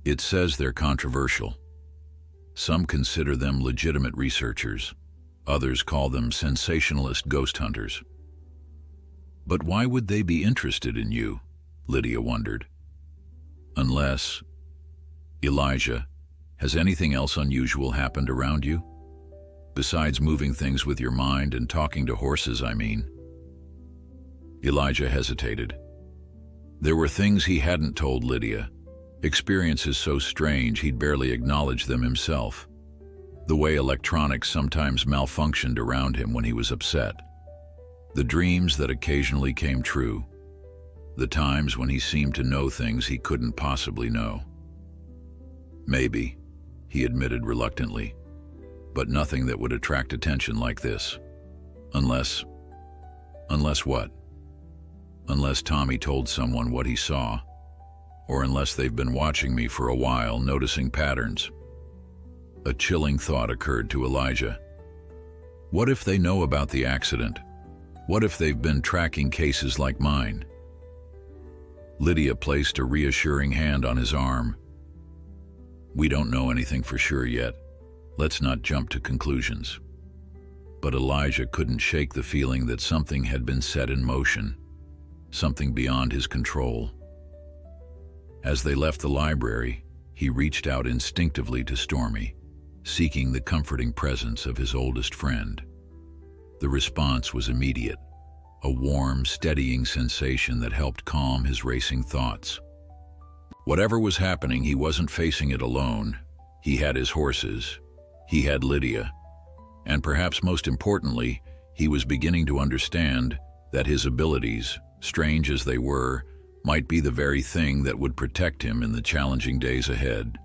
"It says they're controversial. Some consider them legitimate researchers. Others call them sensationalist ghost hunters." "But why would they be interested in you?" Lydia wondered. "Unless... Elijah, has anything else unusual happened around you? Besides moving things with your mind and talking to horses, I mean." Elijah hesitated. There were things he hadn't told Lydia, experiences so strange he'd barely acknowledged them himself. The way electronics sometimes malfunctioned around him when he was upset. The dreams that occasionally came true. The times when he seemed to know things he couldn't possibly know. "Maybe," he admitted reluctantly, "but nothing that would attract attention like this. Unless what? Unless Tommy told someone what he saw, or unless they've been watching me for a while, noticing patterns." A chilling thought occurred to Elijah. What if they know about the accident? What if they've been tracking cases like mine? Lydia placed a reassuring hand on his arm. "We don't know anything for sure yet. Let's not jump to conclusions." But Elijah couldn't shake the feeling that something had been set in motion, something beyond his control. As they left the library, he reached out instinctively to Stormy, seeking the comforting presence of his oldest friend. The response was immediate, a warm, steadying sensation that helped calm his racing thoughts. Whatever was happening, he wasn't facing it alone. He had his horses. He had Lydia. And perhaps most importantly, he was beginning to understand that his abilities, strange as they were, might be the very thing that would protect him in the challenging days ahead.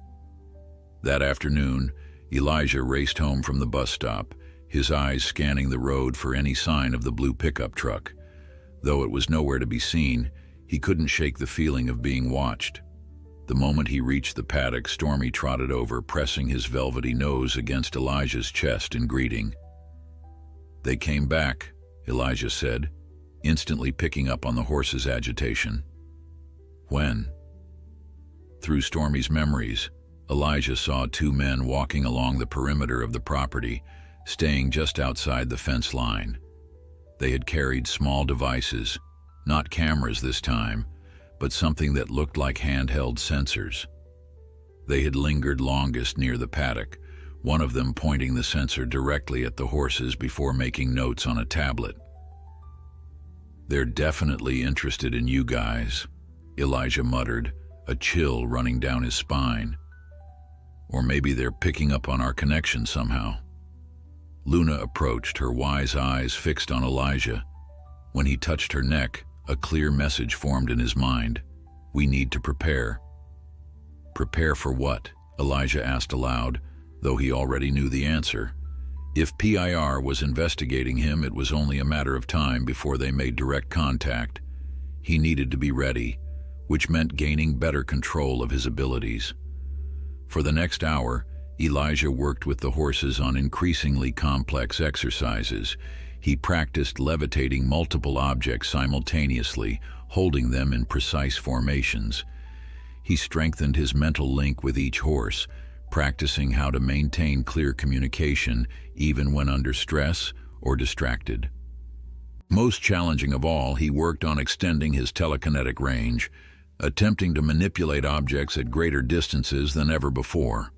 That afternoon, Elijah raced home from the bus stop, his eyes scanning the road for any sign of the blue pickup truck. Though it was nowhere to be seen, he couldn't shake the feeling of being watched. The moment he reached the paddock, Stormy trotted over, pressing his velvety nose against Elijah's chest in greeting. "They came back," Elijah said, instantly picking up on the horse's agitation. "When?" Through Stormy's memories, Elijah saw 2 men walking along the perimeter of the property, staying just outside the fence line. They had carried small devices, not cameras this time, but something that looked like handheld sensors. They had lingered longest near the paddock, one of them pointing the sensor directly at the horses before making notes on a tablet. "They're definitely interested in you guys," Elijah muttered, a chill running down his spine. "Or maybe they're picking up on our connection somehow." Luna approached, her wise eyes fixed on Elijah. When he touched her neck, a clear message formed in his mind. "We need to prepare." "Prepare for what?" Elijah asked aloud, though he already knew the answer. If PIR was investigating him, it was only a matter of time before they made direct contact. He needed to be ready, which meant gaining better control of his abilities. For the next hour, Elijah worked with the horses on increasingly complex exercises. He practiced levitating multiple objects simultaneously, holding them in precise formations. He strengthened his mental link with each horse, practicing how to maintain clear communication even when under stress or distracted. Most challenging of all, he worked on extending his telekinetic range, attempting to manipulate objects at greater distances than ever before.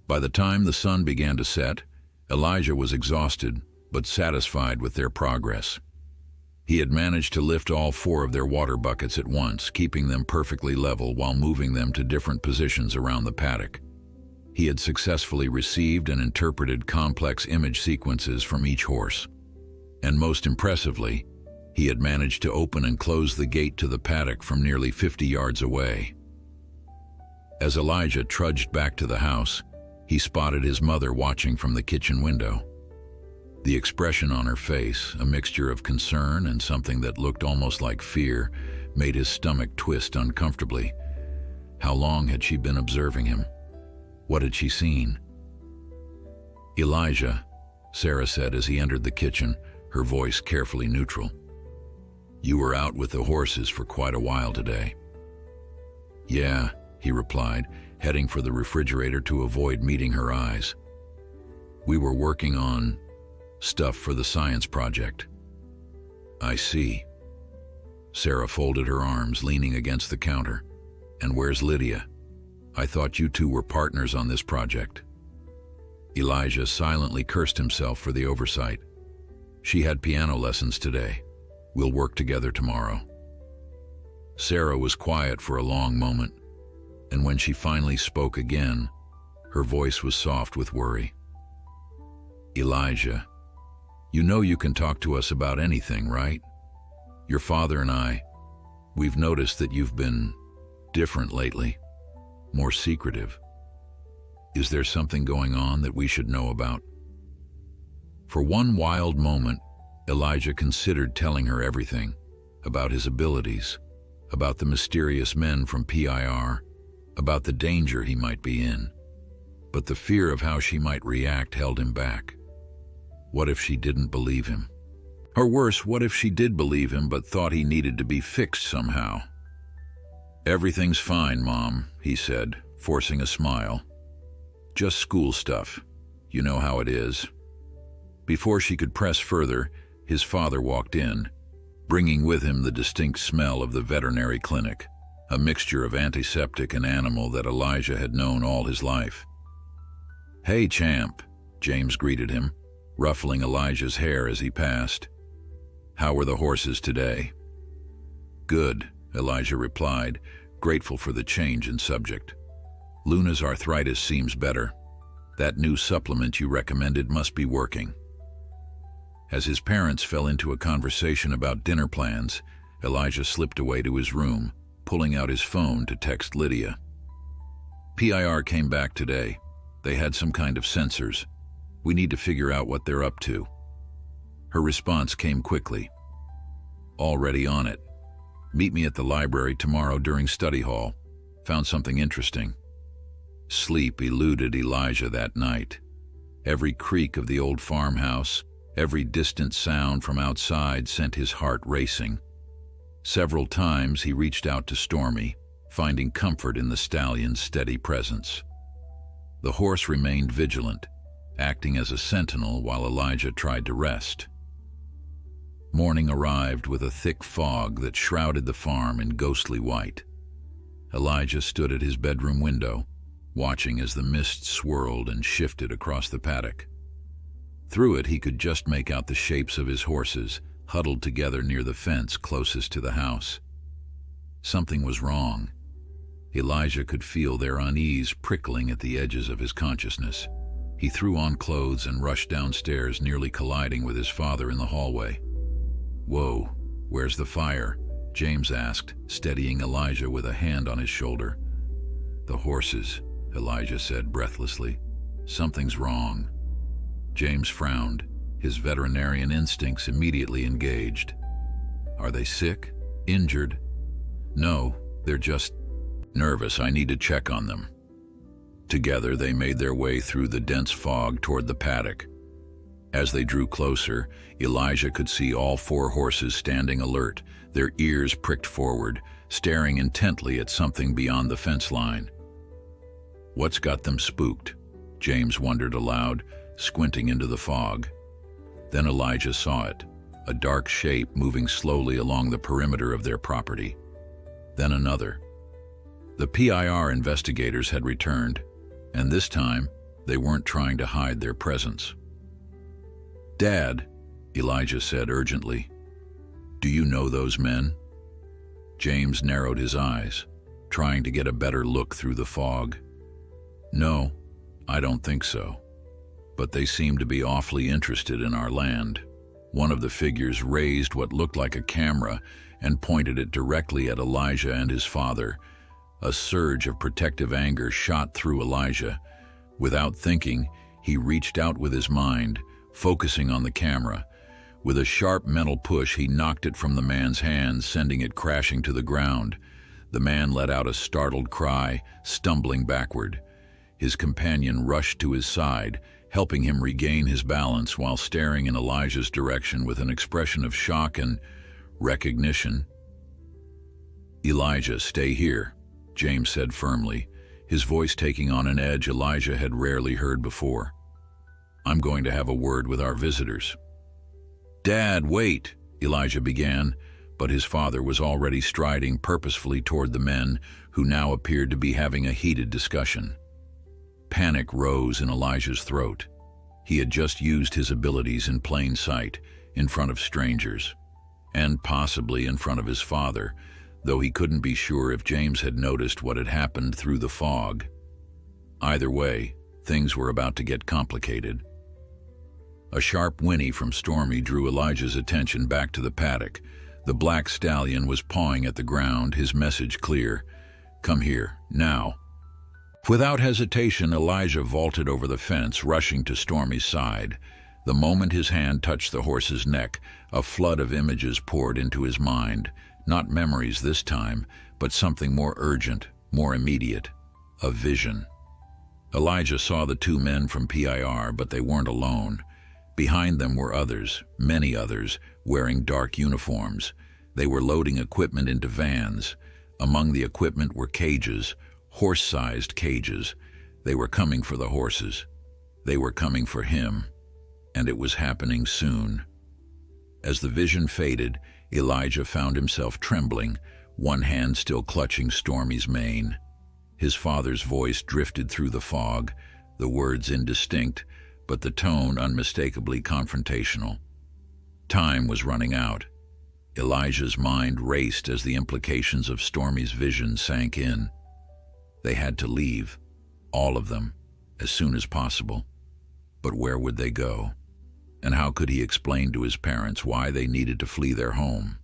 By the time the sun began to set, Elijah was exhausted but satisfied with their progress. He had managed to lift all 4 of their water buckets at once, keeping them perfectly level while moving them to different positions around the paddock. He had successfully received and interpreted complex image sequences from each horse. And most impressively, he had managed to open and close the gate to the paddock from nearly 50 yards away. As Elijah trudged back to the house, he spotted his mother watching from the kitchen window. The expression on her face, a mixture of concern and something that looked almost like fear, made his stomach twist uncomfortably. How long had she been observing him? What had she seen? "Elijah," Sarah said as he entered the kitchen, her voice carefully neutral. "You were out with the horses for quite a while today." "Yeah," he replied, heading for the refrigerator to avoid meeting her eyes. "We were working on stuff for the science project." "I see." Sarah folded her arms, leaning against the counter. "And where's Lydia? I thought you two were partners on this project." Elijah silently cursed himself for the oversight. "She had piano lessons today. We'll work together tomorrow." Sarah was quiet for a long moment, and when she finally spoke again, her voice was soft with worry. "Elijah, you know you can talk to us about anything, right? Your father and we've noticed that you've been different lately, more secretive. Is there something going on that we should know about?" For one wild moment, Elijah considered telling her everything, about his abilities, about the mysterious men from PIR, about the danger he might be in. But the fear of how she might react held him back. What if she didn't believe him? Or worse, what if she did believe him but thought he needed to be fixed somehow? "Everything's fine, Mom," he said, forcing a smile. "Just school stuff. You know how it is." Before she could press further, his father walked in, bringing with him the distinct smell of the veterinary clinic, a mixture of antiseptic and animal that Elijah had known all his life. "Hey, champ," James greeted him, ruffling Elijah's hair as he passed. "How were the horses today?" "Good," Elijah replied, grateful for the change in subject. "Luna's arthritis seems better. That new supplement you recommended must be working." As his parents fell into a conversation about dinner plans, Elijah slipped away to his room, pulling out his phone to text Lydia. "PIR came back today. They had some kind of sensors. We need to figure out what they're up to." Her response came quickly. "Already on it. Meet me at the library tomorrow during study hall. Found something interesting." Sleep eluded Elijah that night. Every creak of the old farmhouse, every distant sound from outside sent his heart racing. Several times he reached out to Stormy, finding comfort in the stallion's steady presence. The horse remained vigilant, acting as a sentinel while Elijah tried to rest. Morning arrived with a thick fog that shrouded the farm in ghostly white. Elijah stood at his bedroom window, watching as the mist swirled and shifted across the paddock. Through it he could just make out the shapes of his horses, huddled together near the fence closest to the house. Something was wrong. Elijah could feel their unease prickling at the edges of his consciousness. He threw on clothes and rushed downstairs, nearly colliding with his father in the hallway. "Whoa, where's the fire?" James asked, steadying Elijah with a hand on his shoulder. "The horses," Elijah said breathlessly. "Something's wrong." James frowned, his veterinarian instincts immediately engaged. "Are they sick? Injured?" "No, they're just nervous. I need to check on them." Together they made their way through the dense fog toward the paddock. As they drew closer, Elijah could see all 4 horses standing alert, their ears pricked forward, staring intently at something beyond the fence line. "What's got them spooked?" James wondered aloud, squinting into the fog. Then Elijah saw it, a dark shape moving slowly along the perimeter of their property. Then another. The PIR investigators had returned, and this time they weren't trying to hide their presence. "Dad," Elijah said urgently, "do you know those men?" James narrowed his eyes, trying to get a better look through the fog. "No, I don't think so. But they seem to be awfully interested in our land." One of the figures raised what looked like a camera and pointed it directly at Elijah and his father. A surge of protective anger shot through Elijah. Without thinking, he reached out with his mind, focusing on the camera. With a sharp mental push, he knocked it from the man's hands, sending it crashing to the ground. The man let out a startled cry, stumbling backward. His companion rushed to his side, helping him regain his balance while staring in Elijah's direction with an expression of shock and recognition. "Elijah, stay here," James said firmly, his voice taking on an edge Elijah had rarely heard before. "I'm going to have a word with our visitors." "Dad, wait," Elijah began, but his father was already striding purposefully toward the men, who now appeared to be having a heated discussion. Panic rose in Elijah's throat. He had just used his abilities in plain sight, in front of strangers, and possibly in front of his father, though he couldn't be sure if James had noticed what had happened through the fog. Either way, things were about to get complicated. A sharp whinny from Stormy drew Elijah's attention back to the paddock. The black stallion was pawing at the ground, his message clear. "Come here, now." Without hesitation, Elijah vaulted over the fence, rushing to Stormy's side. The moment his hand touched the horse's neck, a flood of images poured into his mind. Not memories this time, but something more urgent, more immediate. A vision. Elijah saw the two men from PIR, but they weren't alone. Behind them were others, many others, wearing dark uniforms. They were loading equipment into vans. Among the equipment were cages, horse-sized cages. They were coming for the horses. They were coming for him. And it was happening soon. As the vision faded, Elijah found himself trembling, one hand still clutching Stormy's mane. His father's voice drifted through the fog, the words indistinct, but the tone unmistakably confrontational. Time was running out. Elijah's mind raced as the implications of Stormy's vision sank in. They had to leave, all of them, as soon as possible. But where would they go? And how could he explain to his parents why they needed to flee their home?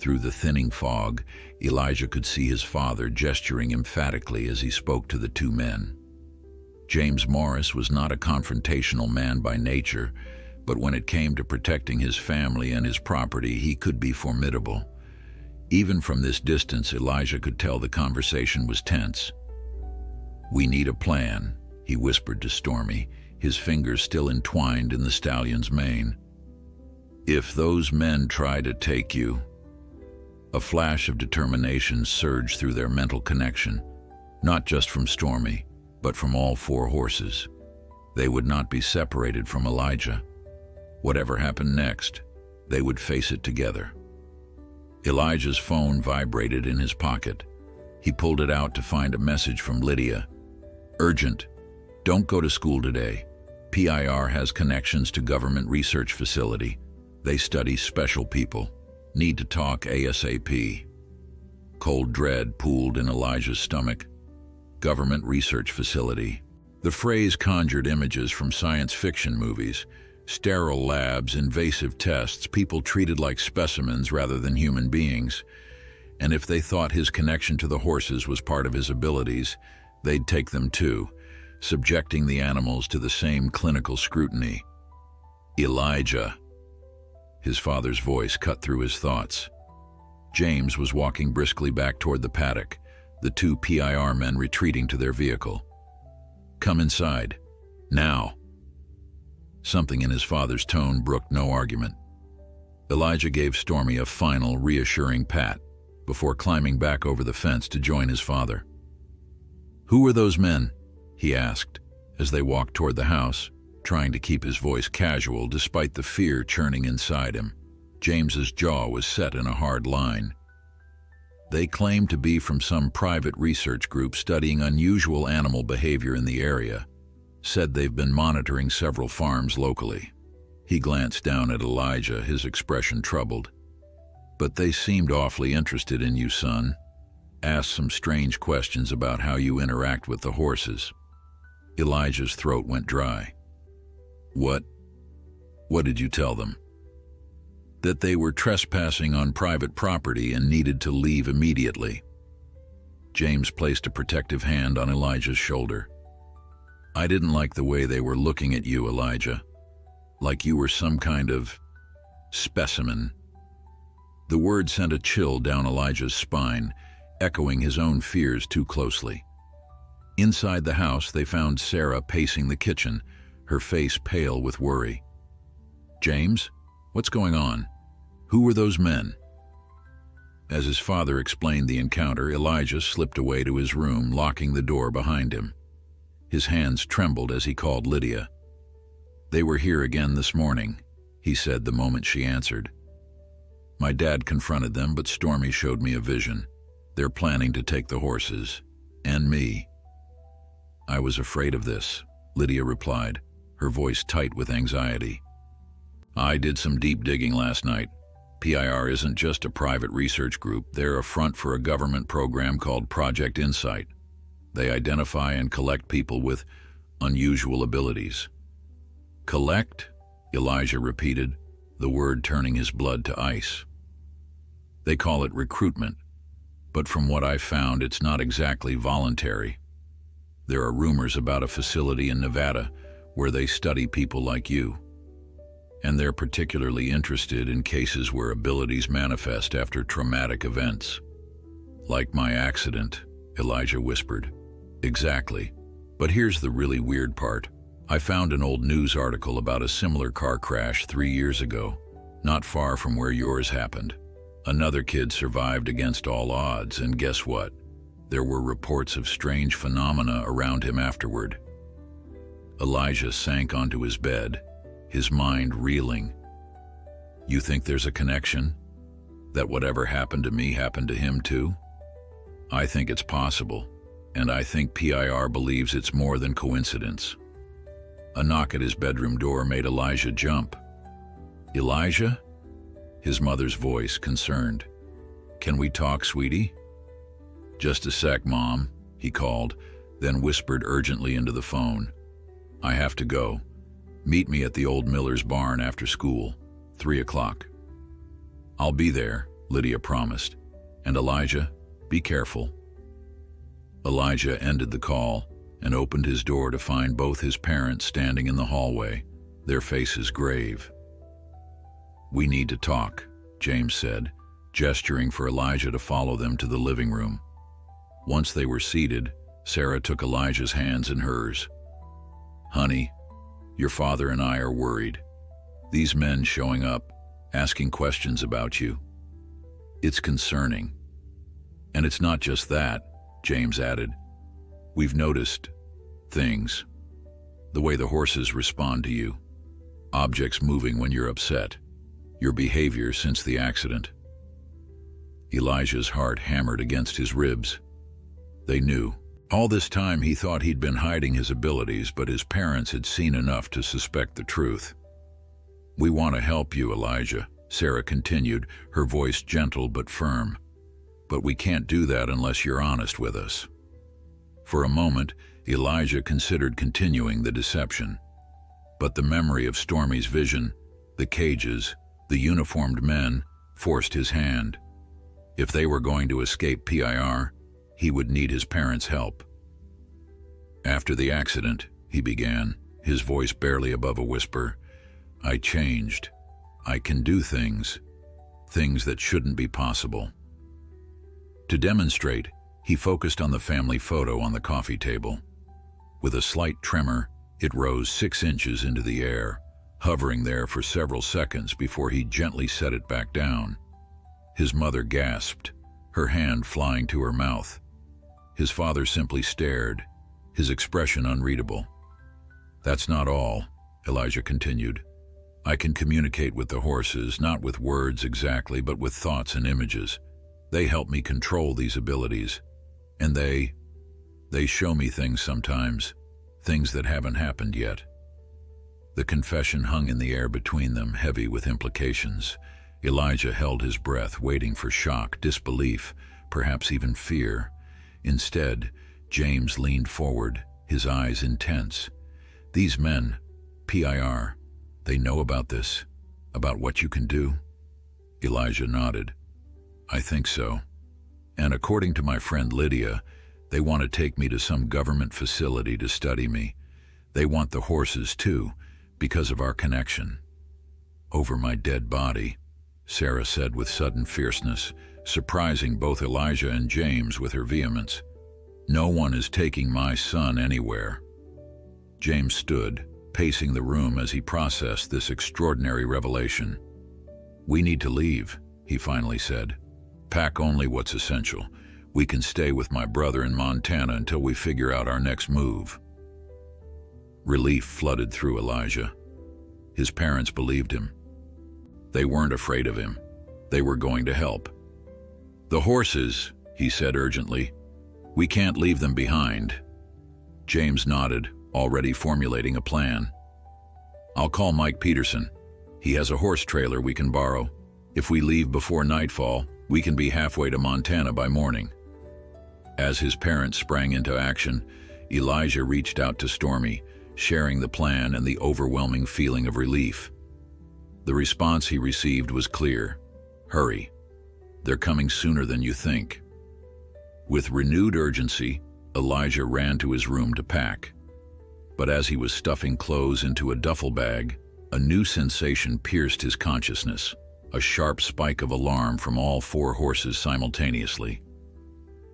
Through the thinning fog, Elijah could see his father gesturing emphatically as he spoke to the two men. James Morris was not a confrontational man by nature, but when it came to protecting his family and his property, he could be formidable. Even from this distance, Elijah could tell the conversation was tense. "We need a plan," he whispered to Stormy, his fingers still entwined in the stallion's mane. "If those men try to take you..." A flash of determination surged through their mental connection, not just from Stormy, but from all four horses. They would not be separated from Elijah. Whatever happened next, they would face it together. Elijah's phone vibrated in his pocket. He pulled it out to find a message from Lydia. "Urgent. Don't go to school today. PIR has connections to government research facility. They study special people. Need to talk ASAP." Cold dread pooled in Elijah's stomach. Government research facility. The phrase conjured images from science fiction movies. Sterile labs, invasive tests, people treated like specimens rather than human beings. And if they thought his connection to the horses was part of his abilities, they'd take them too, subjecting the animals to the same clinical scrutiny. "Elijah." His father's voice cut through his thoughts. James was walking briskly back toward the paddock, the two PIR men retreating to their vehicle. "Come inside. Now." Something in his father's tone brooked no argument. Elijah gave Stormy a final, reassuring pat. before climbing back over the fence to join his father. "Who were those men?" he asked as they walked toward the house, trying to keep his voice casual despite the fear churning inside him. James's jaw was set in a hard line. "They claimed to be from some private research group studying unusual animal behavior in the area. Said they've been monitoring several farms locally." He glanced down at Elijah, his expression troubled. "But they seemed awfully interested in you, son. Asked some strange questions about how you interact with the horses." Elijah's throat went dry. What did you tell them?" "That they were trespassing on private property and needed to leave immediately." James placed a protective hand on Elijah's shoulder. "I didn't like the way they were looking at you, Elijah. Like you were some kind of specimen." The word sent a chill down Elijah's spine, echoing his own fears too closely. Inside the house, they found Sarah pacing the kitchen, her face pale with worry. "James, what's going on? Who were those men?" As his father explained the encounter, Elijah slipped away to his room, locking the door behind him. His hands trembled as he called Lydia. "They were here again this morning," he said the moment she answered. "My dad confronted them, but Stormy showed me a vision. They're planning to take the horses. And me." "I was afraid of this," Lydia replied, her voice tight with anxiety. "I did some deep digging last night. PIR isn't just a private research group. They're a front for a government program called Project Insight. They identify and collect people with unusual abilities." "Collect?" Elijah repeated, the word turning his blood to ice. "They call it recruitment, but from what I've found, it's not exactly voluntary. There are rumors about a facility in Nevada where they study people like you. And they're particularly interested in cases where abilities manifest after traumatic events." "Like my accident," Elijah whispered. "Exactly. But here's the really weird part. I found an old news article about a similar car crash 3 years ago, not far from where yours happened. Another kid survived against all odds, and guess what? There were reports of strange phenomena around him afterward." Elijah sank onto his bed, his mind reeling. "You think there's a connection? That whatever happened to me happened to him too?" "I think it's possible, and I think PIR believes it's more than coincidence." A knock at his bedroom door made Elijah jump. "Elijah?" His mother's voice, concerned. "Can we talk, sweetie?" "Just a sec, Mom," he called, then whispered urgently into the phone. "I have to go. Meet me at the old miller's barn after school, 3 o'clock. "I'll be there," Lydia promised. "And Elijah, be careful." Elijah ended the call and opened his door to find both his parents standing in the hallway, their faces grave. "We need to talk," James said, gesturing for Elijah to follow them to the living room. Once they were seated, Sarah took Elijah's hands in hers. "Honey, your father and I are worried. These men showing up, asking questions about you. It's concerning. And it's not just that," James added. "We've noticed things. The way the horses respond to you. Objects moving when you're upset. Your behavior since the accident." Elijah's heart hammered against his ribs. They knew. All this time he thought he'd been hiding his abilities, but his parents had seen enough to suspect the truth. "We want to help you, Elijah," Sarah continued, her voice gentle but firm. "But we can't do that unless you're honest with us." For a moment, Elijah considered continuing the deception. But the memory of Stormy's vision, the cages, the uniformed men, forced his hand. If they were going to escape PIR, he would need his parents' help. "After the accident," he began, his voice barely above a whisper, "I changed. I can do things that shouldn't be possible." To demonstrate, he focused on the family photo on the coffee table. With a slight tremor, it rose 6 inches into the air, hovering there for several seconds before he gently set it back down. His mother gasped, her hand flying to her mouth. His father simply stared, his expression unreadable. "That's not all," Elijah continued. "I can communicate with the horses, not with words exactly, but with thoughts and images. They help me control these abilities. And they show me things sometimes, things that haven't happened yet." The confession hung in the air between them, heavy with implications. Elijah held his breath, waiting for shock, disbelief, perhaps even fear. Instead, James leaned forward, his eyes intense. "These men, PIR, they know about this, about what you can do?" Elijah nodded. "I think so. And according to my friend Lydia, they want to take me to some government facility to study me. They want the horses too, because of our connection." "Over my dead body," Sarah said with sudden fierceness, surprising both Elijah and James with her vehemence. "No one is taking my son anywhere." James stood, pacing the room as he processed this extraordinary revelation. "We need to leave," he finally said. "Pack only what's essential. We can stay with my brother in Montana until we figure out our next move." Relief flooded through Elijah. His parents believed him. They weren't afraid of him. They were going to help. "The horses," he said urgently. "We can't leave them behind." James nodded, already formulating a plan. "I'll call Mike Peterson. He has a horse trailer we can borrow. If we leave before nightfall, we can be halfway to Montana by morning." As his parents sprang into action, Elijah reached out to Stormy, sharing the plan and the overwhelming feeling of relief. The response he received was clear. "Hurry. They're coming sooner than you think." With renewed urgency, Elijah ran to his room to pack. But as he was stuffing clothes into a duffel bag, a new sensation pierced his consciousness, a sharp spike of alarm from all four horses simultaneously.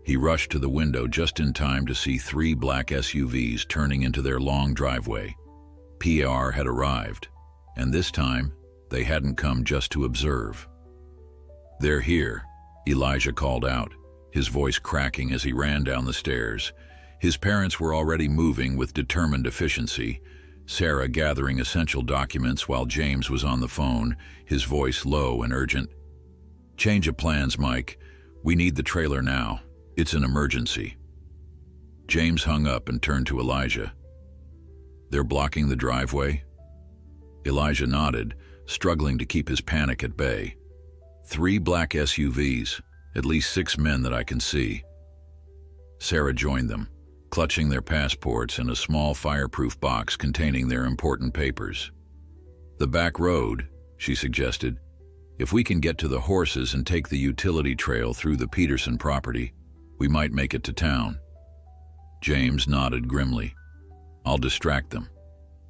He rushed to the window just in time to see 3 black SUVs turning into their long driveway. PR had arrived, and this time, they hadn't come just to observe. "They're here," Elijah called out, his voice cracking as he ran down the stairs. His parents were already moving with determined efficiency, Sarah gathering essential documents while James was on the phone, his voice low and urgent. "Change of plans, Mike. We need the trailer now. It's an emergency." James hung up and turned to Elijah. "They're blocking the driveway?" Elijah nodded, struggling to keep his panic at bay. 3 black SUVs, at least 6 men that I can see. Sarah joined them, clutching their passports and a small fireproof box containing their important papers. "The back road," she suggested. "If we can get to the horses and take the utility trail through the Peterson property, we might make it to town." James nodded grimly. "I'll distract them.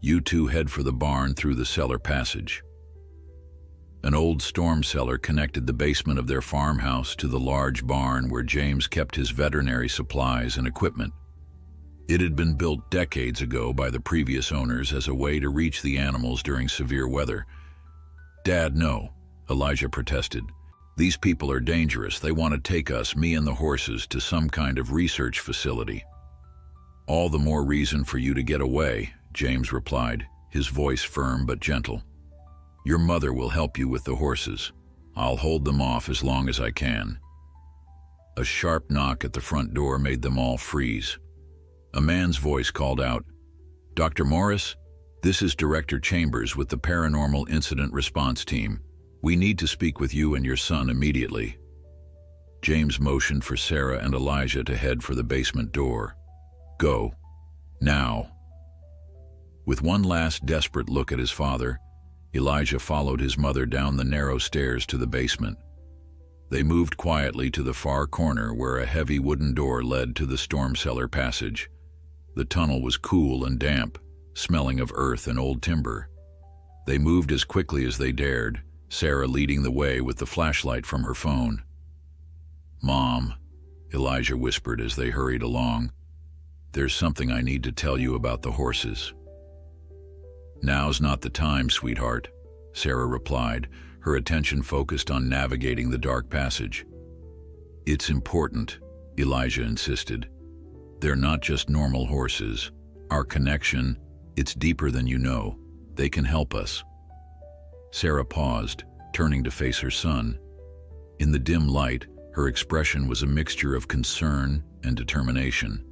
You two head for the barn through the cellar passage." An old storm cellar connected the basement of their farmhouse to the large barn where James kept his veterinary supplies and equipment. It had been built decades ago by the previous owners as a way to reach the animals during severe weather. "Dad, no," Elijah protested. "These people are dangerous. They want to take us, me and the horses, to some kind of research facility." "All the more reason for you to get away," James replied, his voice firm but gentle. "Your mother will help you with the horses. I'll hold them off as long as I can." A sharp knock at the front door made them all freeze. A man's voice called out, "Dr. Morris, this is Director Chambers with the Paranormal Incident Response Team. We need to speak with you and your son immediately." James motioned for Sarah and Elijah to head for the basement door. "Go. Now." With one last desperate look at his father, Elijah followed his mother down the narrow stairs to the basement. They moved quietly to the far corner where a heavy wooden door led to the storm cellar passage. The tunnel was cool and damp, smelling of earth and old timber. They moved as quickly as they dared, Sarah leading the way with the flashlight from her phone. "Mom," Elijah whispered as they hurried along, "there's something I need to tell you about the horses." "Now's not the time, sweetheart," Sarah replied, her attention focused on navigating the dark passage. It's important, Elijah insisted. They're not just normal horses. Our connection, it's deeper than you know. They can help us. Sarah paused, turning to face her son. In the dim light, her expression was a mixture of concern and determination.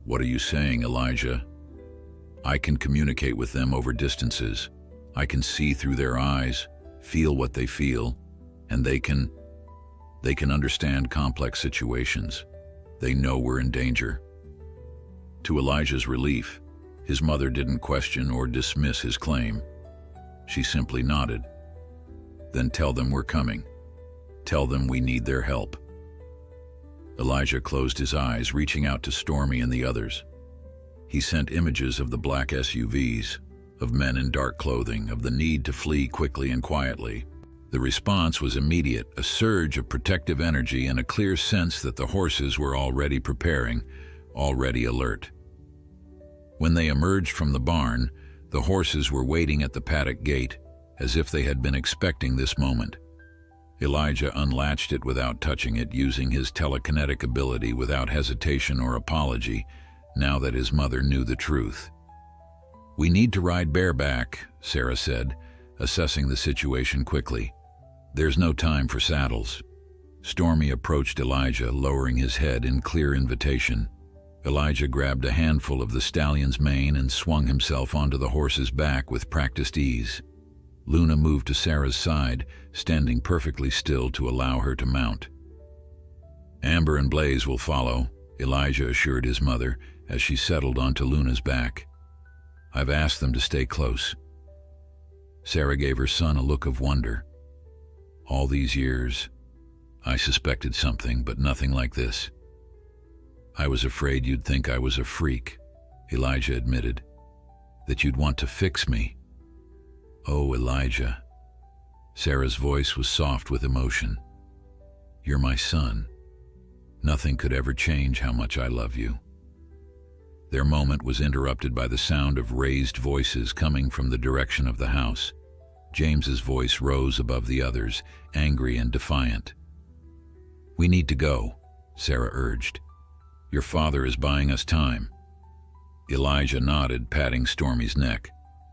What are you saying, Elijah? I can communicate with them over distances. I can see through their eyes, feel what they feel, and they can understand complex situations. They know we're in danger. To Elijah's relief, his mother didn't question or dismiss his claim. She simply nodded. Then tell them we're coming. Tell them we need their help. Elijah closed his eyes, reaching out to Stormy and the others. He sent images of the black SUVs, of men in dark clothing, of the need to flee quickly and quietly. The response was immediate, a surge of protective energy and a clear sense that the horses were already preparing, already alert. When they emerged from the barn, the horses were waiting at the paddock gate, as if they had been expecting this moment. Elijah unlatched it without touching it, using his telekinetic ability without hesitation or apology, now that his mother knew the truth. "We need to ride bareback," Sarah said, assessing the situation quickly. "There's no time for saddles." Stormy approached Elijah, lowering his head in clear invitation. Elijah grabbed a handful of the stallion's mane and swung himself onto the horse's back with practiced ease. Luna moved to Sarah's side, standing perfectly still to allow her to mount. "Amber and Blaze will follow," Elijah assured his mother as she settled onto Luna's back. "I've asked them to stay close." Sarah gave her son a look of wonder. "All these years, I suspected something, but nothing like this." "I was afraid you'd think I was a freak," Elijah admitted. "That you'd want to fix me." "Oh, Elijah." Sarah's voice was soft with emotion. "You're my son. Nothing could ever change how much I love you." Their moment was interrupted by the sound of raised voices coming from the direction of the house. James's voice rose above the others, angry and defiant. "We need to go," Sarah urged. "Your father is buying us time." Elijah nodded, patting Stormy's neck.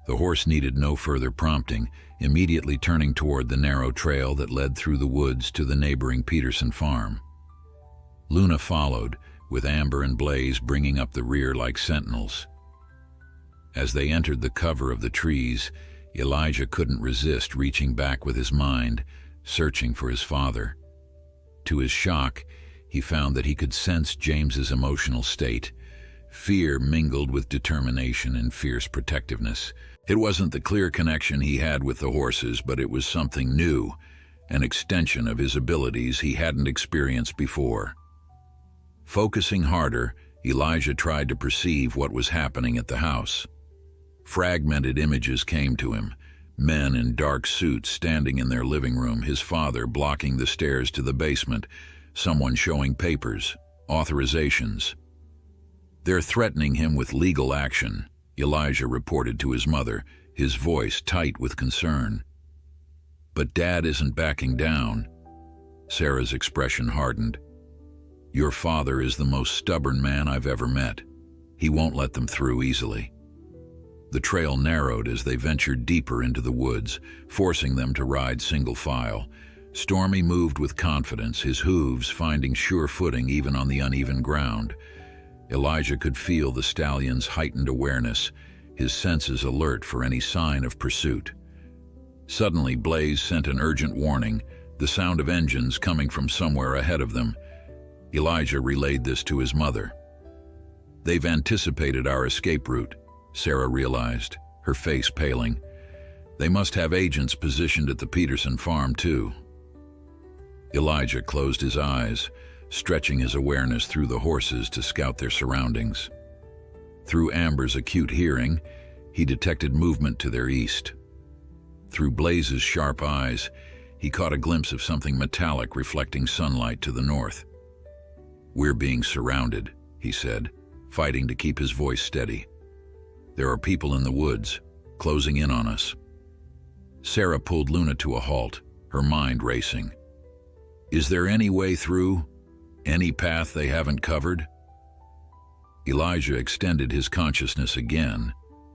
The horse needed no further prompting, immediately turning toward the narrow trail that led through the woods to the neighboring Peterson farm. Luna followed, with Amber and Blaze bringing up the rear like sentinels. As they entered the cover of the trees, Elijah couldn't resist reaching back with his mind, searching for his father. To his shock, he found that he could sense James's emotional state. Fear mingled with determination and fierce protectiveness. It wasn't the clear connection he had with the horses, but it was something new, an extension of his abilities he hadn't experienced before. Focusing harder, Elijah tried to perceive what was happening at the house. Fragmented images came to him. Men in dark suits standing in their living room, his father blocking the stairs to the basement, someone showing papers, authorizations. "They're threatening him with legal action," Elijah reported to his mother, his voice tight with concern. "But Dad isn't backing down." Sarah's expression hardened. "Your father is the most stubborn man I've ever met. He won't let them through easily." The trail narrowed as they ventured deeper into the woods, forcing them to ride single file. Stormy moved with confidence, his hooves finding sure footing even on the uneven ground. Elijah could feel the stallion's heightened awareness, his senses alert for any sign of pursuit. Suddenly, Blaze sent an urgent warning, the sound of engines coming from somewhere ahead of them. Elijah relayed this to his mother. "They've anticipated our escape route," Sarah realized, her face paling. "They must have agents positioned at the Peterson farm, too." Elijah closed his eyes, stretching his awareness through the horses to scout their surroundings. Through Amber's acute hearing, he detected movement to their east. Through Blaze's sharp eyes, he caught a glimpse of something metallic reflecting sunlight to the north. "We're being surrounded," he said, fighting to keep his voice steady. "There are people in the woods, closing in on us." Sarah pulled Luna to a halt, her mind racing. Is there any way through? Any path they haven't covered? Elijah extended his consciousness again,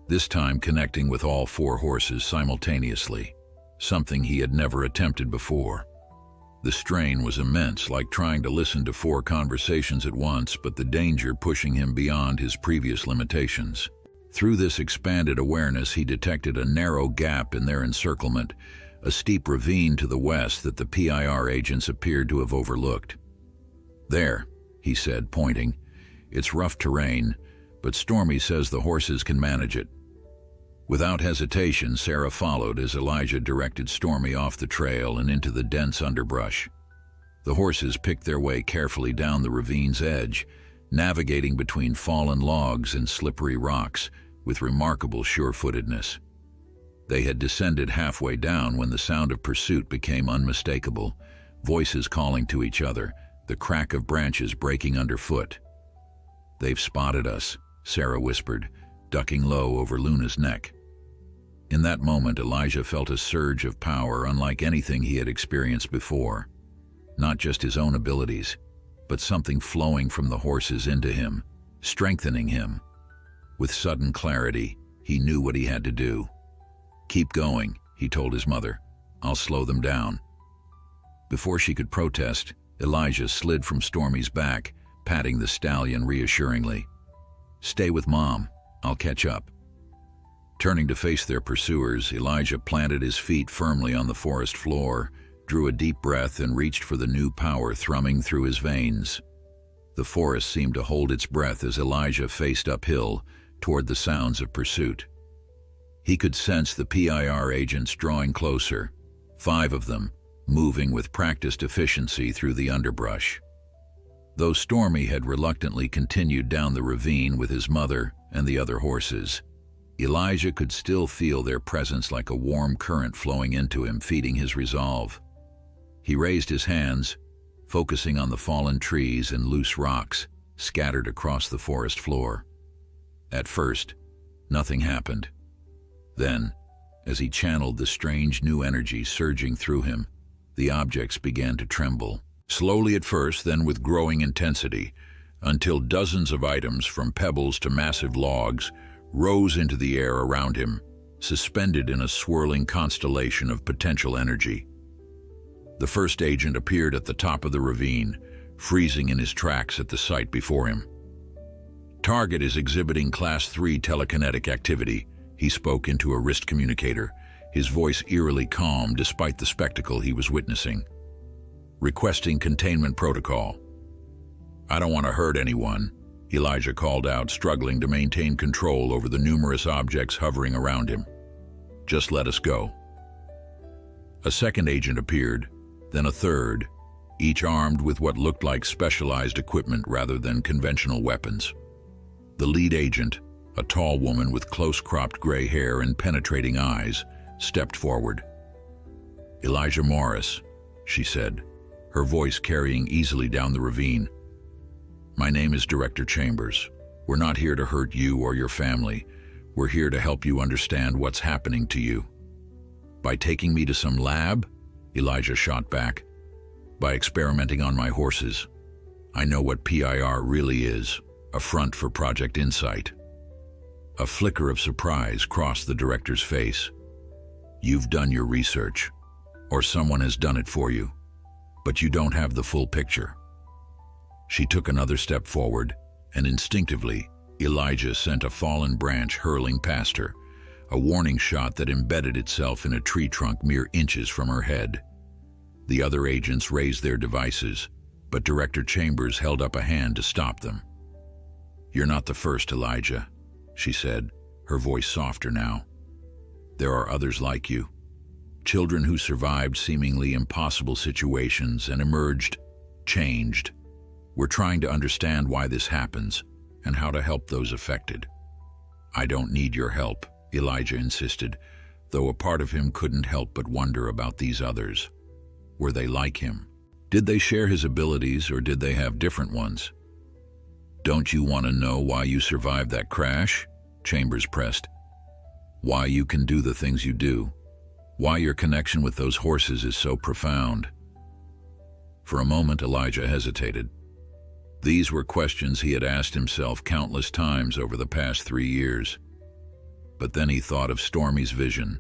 this time connecting with all 4 horses simultaneously, something he had never attempted before. The strain was immense, like trying to listen to 4 conversations at once, but the danger pushing him beyond his previous limitations. Through this expanded awareness, he detected a narrow gap in their encirclement, a steep ravine to the west that the PIR agents appeared to have overlooked. "There," he said, pointing. "It's rough terrain, but Stormy says the horses can manage it." Without hesitation, Sarah followed as Elijah directed Stormy off the trail and into the dense underbrush. The horses picked their way carefully down the ravine's edge, navigating between fallen logs and slippery rocks with remarkable sure-footedness. They had descended halfway down when the sound of pursuit became unmistakable, voices calling to each other, the crack of branches breaking underfoot. "They've spotted us," Sarah whispered, ducking low over Luna's neck. In that moment, Elijah felt a surge of power unlike anything he had experienced before. Not just his own abilities, but something flowing from the horses into him, strengthening him. With sudden clarity, he knew what he had to do. "Keep going," he told his mother. "I'll slow them down." Before she could protest, Elijah slid from Stormy's back, patting the stallion reassuringly. "Stay with Mom. I'll catch up." Turning to face their pursuers, Elijah planted his feet firmly on the forest floor, drew a deep breath, and reached for the new power thrumming through his veins. The forest seemed to hold its breath as Elijah faced uphill toward the sounds of pursuit. He could sense the PIR agents drawing closer, 5 of them, moving with practiced efficiency through the underbrush. Though Stormy had reluctantly continued down the ravine with his mother and the other horses, Elijah could still feel their presence like a warm current flowing into him, feeding his resolve. He raised his hands, focusing on the fallen trees and loose rocks scattered across the forest floor. At first, nothing happened. Then, as he channeled the strange new energy surging through him, the objects began to tremble. Slowly at first, then with growing intensity, until dozens of items, from pebbles to massive logs, rose into the air around him, suspended in a swirling constellation of potential energy. The first agent appeared at the top of the ravine, freezing in his tracks at the sight before him. "Target is exhibiting Class 3 telekinetic activity," he spoke into a wrist communicator, his voice eerily calm despite the spectacle he was witnessing. "Requesting containment protocol." "I don't want to hurt anyone," Elijah called out, struggling to maintain control over the numerous objects hovering around him. "Just let us go." A second agent appeared, then a third, each armed with what looked like specialized equipment rather than conventional weapons. The lead agent, a tall woman with close-cropped gray hair and penetrating eyes, stepped forward. "Elijah Morris," she said, her voice carrying easily down the ravine. "My name is Director Chambers. We're not here to hurt you or your family. We're here to help you understand what's happening to you." "By taking me to some lab?" Elijah shot back. "By experimenting on my horses. I know what PIR really is, a front for Project Insight." A flicker of surprise crossed the director's face. "You've done your research, or someone has done it for you, but you don't have the full picture." She took another step forward, and instinctively, Elijah sent a fallen branch hurling past her, a warning shot that embedded itself in a tree trunk mere inches from her head. The other agents raised their devices, but Director Chambers held up a hand to stop them. "You're not the first, Elijah," she said, her voice softer now. "There are others like you. Children who survived seemingly impossible situations and emerged changed. We're trying to understand why this happens and how to help those affected." "I don't need your help," Elijah insisted, though a part of him couldn't help but wonder about these others. Were they like him? Did they share his abilities, or did they have different ones? "Don't you want to know why you survived that crash?" Chambers pressed. "Why you can do the things you do? Why your connection with those horses is so profound?" For a moment, Elijah hesitated. These were questions he had asked himself countless times over the past 3 years. But then he thought of Stormy's vision,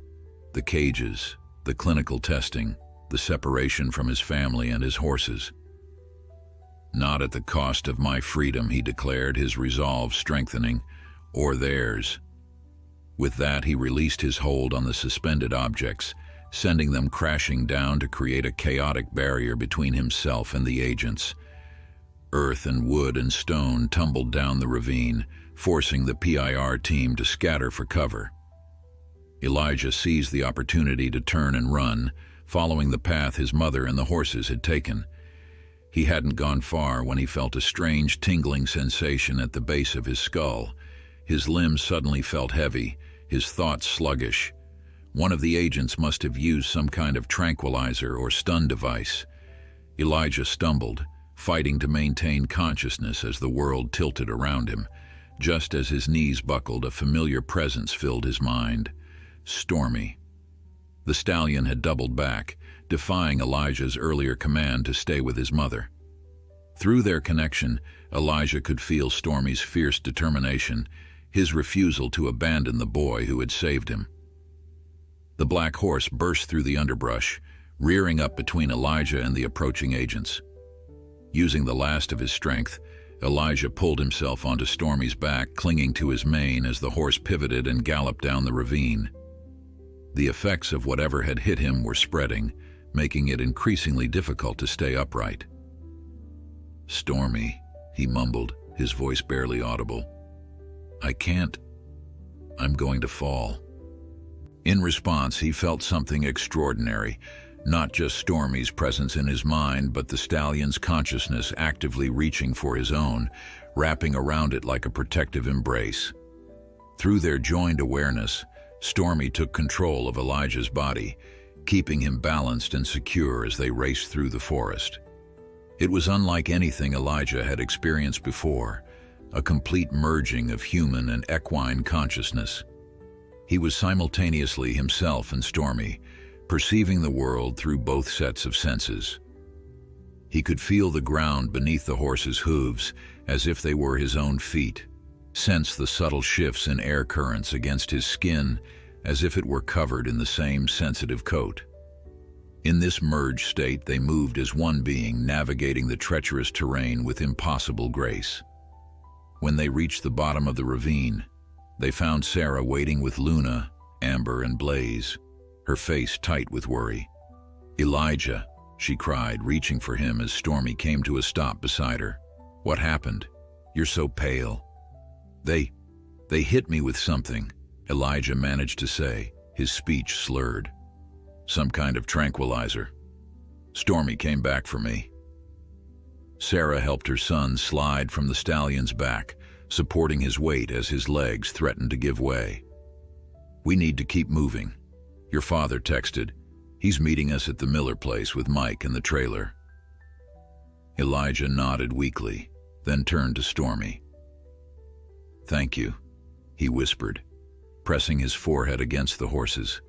the cages, the clinical testing, the separation from his family and his horses. "Not at the cost of my freedom," he declared, his resolve strengthening, "or theirs." With that, he released his hold on the suspended objects, sending them crashing down to create a chaotic barrier between himself and the agents. Earth and wood and stone tumbled down the ravine, forcing the PIR team to scatter for cover. Elijah seized the opportunity to turn and run, following the path his mother and the horses had taken. He hadn't gone far when he felt a strange tingling sensation at the base of his skull. His limbs suddenly felt heavy, his thoughts sluggish. One of the agents must have used some kind of tranquilizer or stun device. Elijah stumbled, fighting to maintain consciousness as the world tilted around him. Just as his knees buckled, a familiar presence filled his mind. Stormy. The stallion had doubled back, defying Elijah's earlier command to stay with his mother. Through their connection, Elijah could feel Stormy's fierce determination, his refusal to abandon the boy who had saved him. The black horse burst through the underbrush, rearing up between Elijah and the approaching agents. Using the last of his strength, Elijah pulled himself onto Stormy's back, clinging to his mane as the horse pivoted and galloped down the ravine. The effects of whatever had hit him were spreading, making it increasingly difficult to stay upright. "Stormy," he mumbled, his voice barely audible. "I can't. I'm going to fall." In response, he felt something extraordinary, not just Stormy's presence in his mind, but the stallion's consciousness actively reaching for his own, wrapping around it like a protective embrace. Through their joined awareness, Stormy took control of Elijah's body, keeping him balanced and secure as they raced through the forest. It was unlike anything Elijah had experienced before, a complete merging of human and equine consciousness. He was simultaneously himself and Stormy, perceiving the world through both sets of senses. He could feel the ground beneath the horse's hooves as if they were his own feet, sense the subtle shifts in air currents against his skin as if it were covered in the same sensitive coat. In this merged state, they moved as one being, navigating the treacherous terrain with impossible grace. When they reached the bottom of the ravine, they found Sarah waiting with Luna, Amber, and Blaze, her face tight with worry. "Elijah," she cried, reaching for him as Stormy came to a stop beside her. "What happened? You're so pale." They hit me with something," Elijah managed to say, his speech slurred. "Some kind of tranquilizer. Stormy came back for me." Sarah helped her son slide from the stallion's back, supporting his weight as his legs threatened to give way. "We need to keep moving. Your father texted. He's meeting us at the Miller place with Mike and the trailer." Elijah nodded weakly, then turned to Stormy. "Thank you," he whispered, pressing his forehead against the horse's.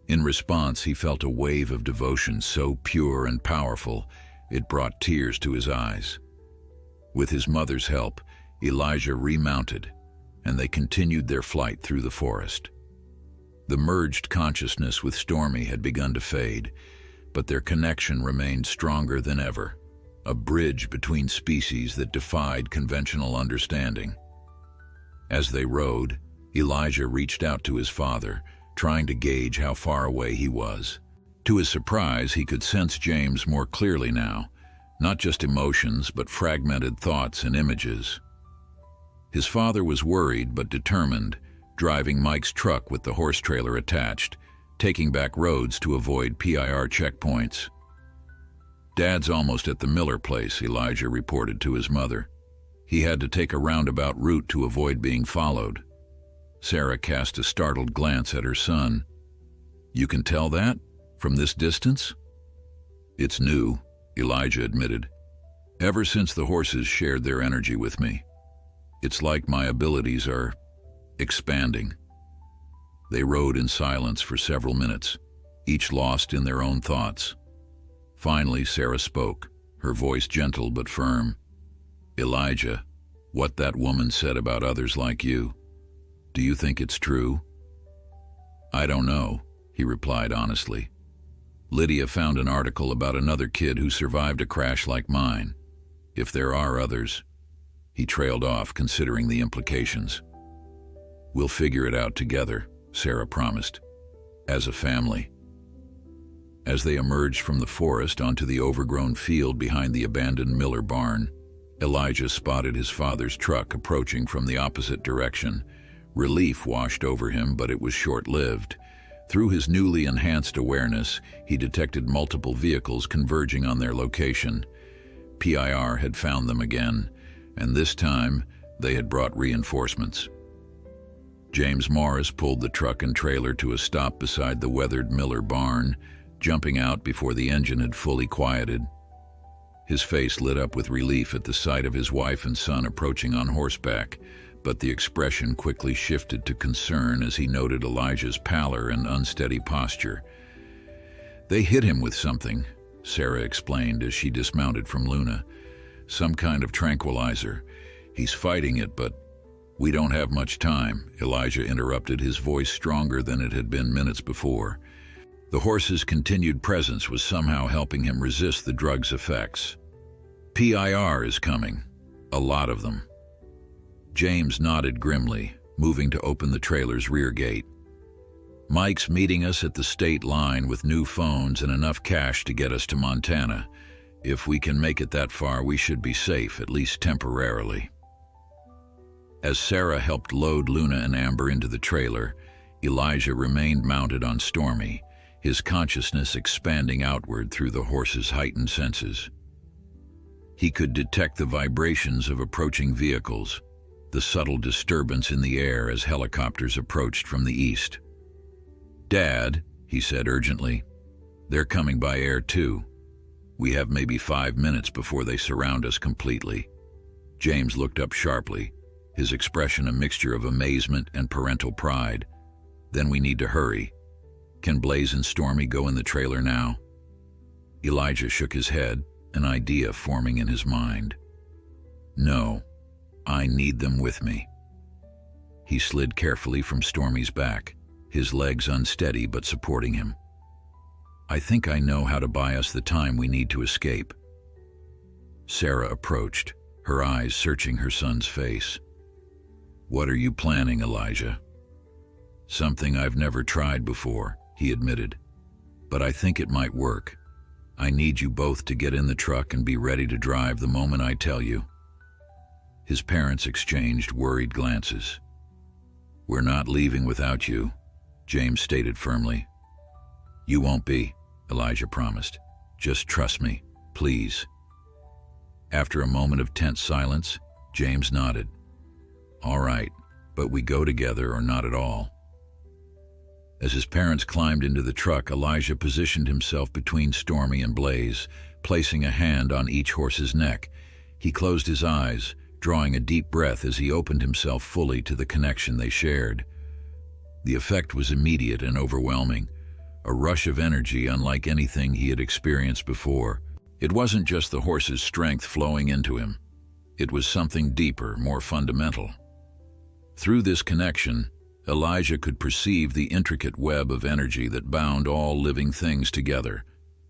In response, he felt a wave of devotion so pure and powerful, it brought tears to his eyes. With his mother's help, Elijah remounted, and they continued their flight through the forest. The merged consciousness with Stormy had begun to fade, but their connection remained stronger than ever, a bridge between species that defied conventional understanding. As they rode, Elijah reached out to his father, trying to gauge how far away he was. To his surprise, he could sense James more clearly now, not just emotions, but fragmented thoughts and images. His father was worried but determined, driving Mike's truck with the horse trailer attached, taking back roads to avoid PIR checkpoints. "Dad's almost at the Miller place," Elijah reported to his mother. "He had to take a roundabout route to avoid being followed." Sarah cast a startled glance at her son. "You can tell that? From this distance?" "It's new," Elijah admitted. "Ever since the horses shared their energy with me. It's like my abilities are expanding." They rode in silence for several minutes, each lost in their own thoughts. Finally, Sarah spoke, her voice gentle but firm. "Elijah, what that woman said about others like you, do you think it's true?" "I don't know," he replied honestly. "Lydia found an article about another kid who survived a crash like mine. If there are others..." He trailed off, considering the implications. "We'll figure it out together," Sarah promised. "As a family." As they emerged from the forest onto the overgrown field behind the abandoned Miller barn, Elijah spotted his father's truck approaching from the opposite direction. Relief washed over him, but it was short-lived. Through his newly enhanced awareness, he detected multiple vehicles converging on their location. PIR had found them again, and this time they had brought reinforcements. James Morris pulled the truck and trailer to a stop beside the weathered Miller barn, jumping out before the engine had fully quieted. His face lit up with relief at the sight of his wife and son approaching on horseback, but the expression quickly shifted to concern as he noted Elijah's pallor and unsteady posture. "They hit him with something," Sarah explained as she dismounted from Luna. "Some kind of tranquilizer. He's fighting it, but..." "We don't have much time," Elijah interrupted, his voice stronger than it had been minutes before. The horse's continued presence was somehow helping him resist the drug's effects. "PIR is coming. A lot of them." James nodded grimly, moving to open the trailer's rear gate. "Mike's meeting us at the state line with new phones and enough cash to get us to Montana. If we can make it that far, we should be safe, at least temporarily." As Sarah helped load Luna and Amber into the trailer, Elijah remained mounted on Stormy, his consciousness expanding outward through the horse's heightened senses. He could detect the vibrations of approaching vehicles, the subtle disturbance in the air as helicopters approached from the east. "Dad," he said urgently, "they're coming by air too. We have maybe 5 minutes before they surround us completely." James looked up sharply, his expression a mixture of amazement and parental pride. "Then we need to hurry. Can Blaze and Stormy go in the trailer now?" Elijah shook his head, an idea forming in his mind. "No, I need them with me." He slid carefully from Stormy's back, his legs unsteady but supporting him. "I think I know how to buy us the time we need to escape." Sarah approached, her eyes searching her son's face. "What are you planning, Elijah?" "Something I've never tried before," he admitted. "But I think it might work. I need you both to get in the truck and be ready to drive the moment I tell you." His parents exchanged worried glances. "We're not leaving without you," James stated firmly. "You won't be," Elijah promised. "Just trust me, please." After a moment of tense silence, James nodded. "All right, but we go together or not at all." As his parents climbed into the truck, Elijah positioned himself between Stormy and Blaze, placing a hand on each horse's neck. He closed his eyes, drawing a deep breath as he opened himself fully to the connection they shared. The effect was immediate and overwhelming, a rush of energy unlike anything he had experienced before. It wasn't just the horse's strength flowing into him. It was something deeper, more fundamental. Through this connection, Elijah could perceive the intricate web of energy that bound all living things together,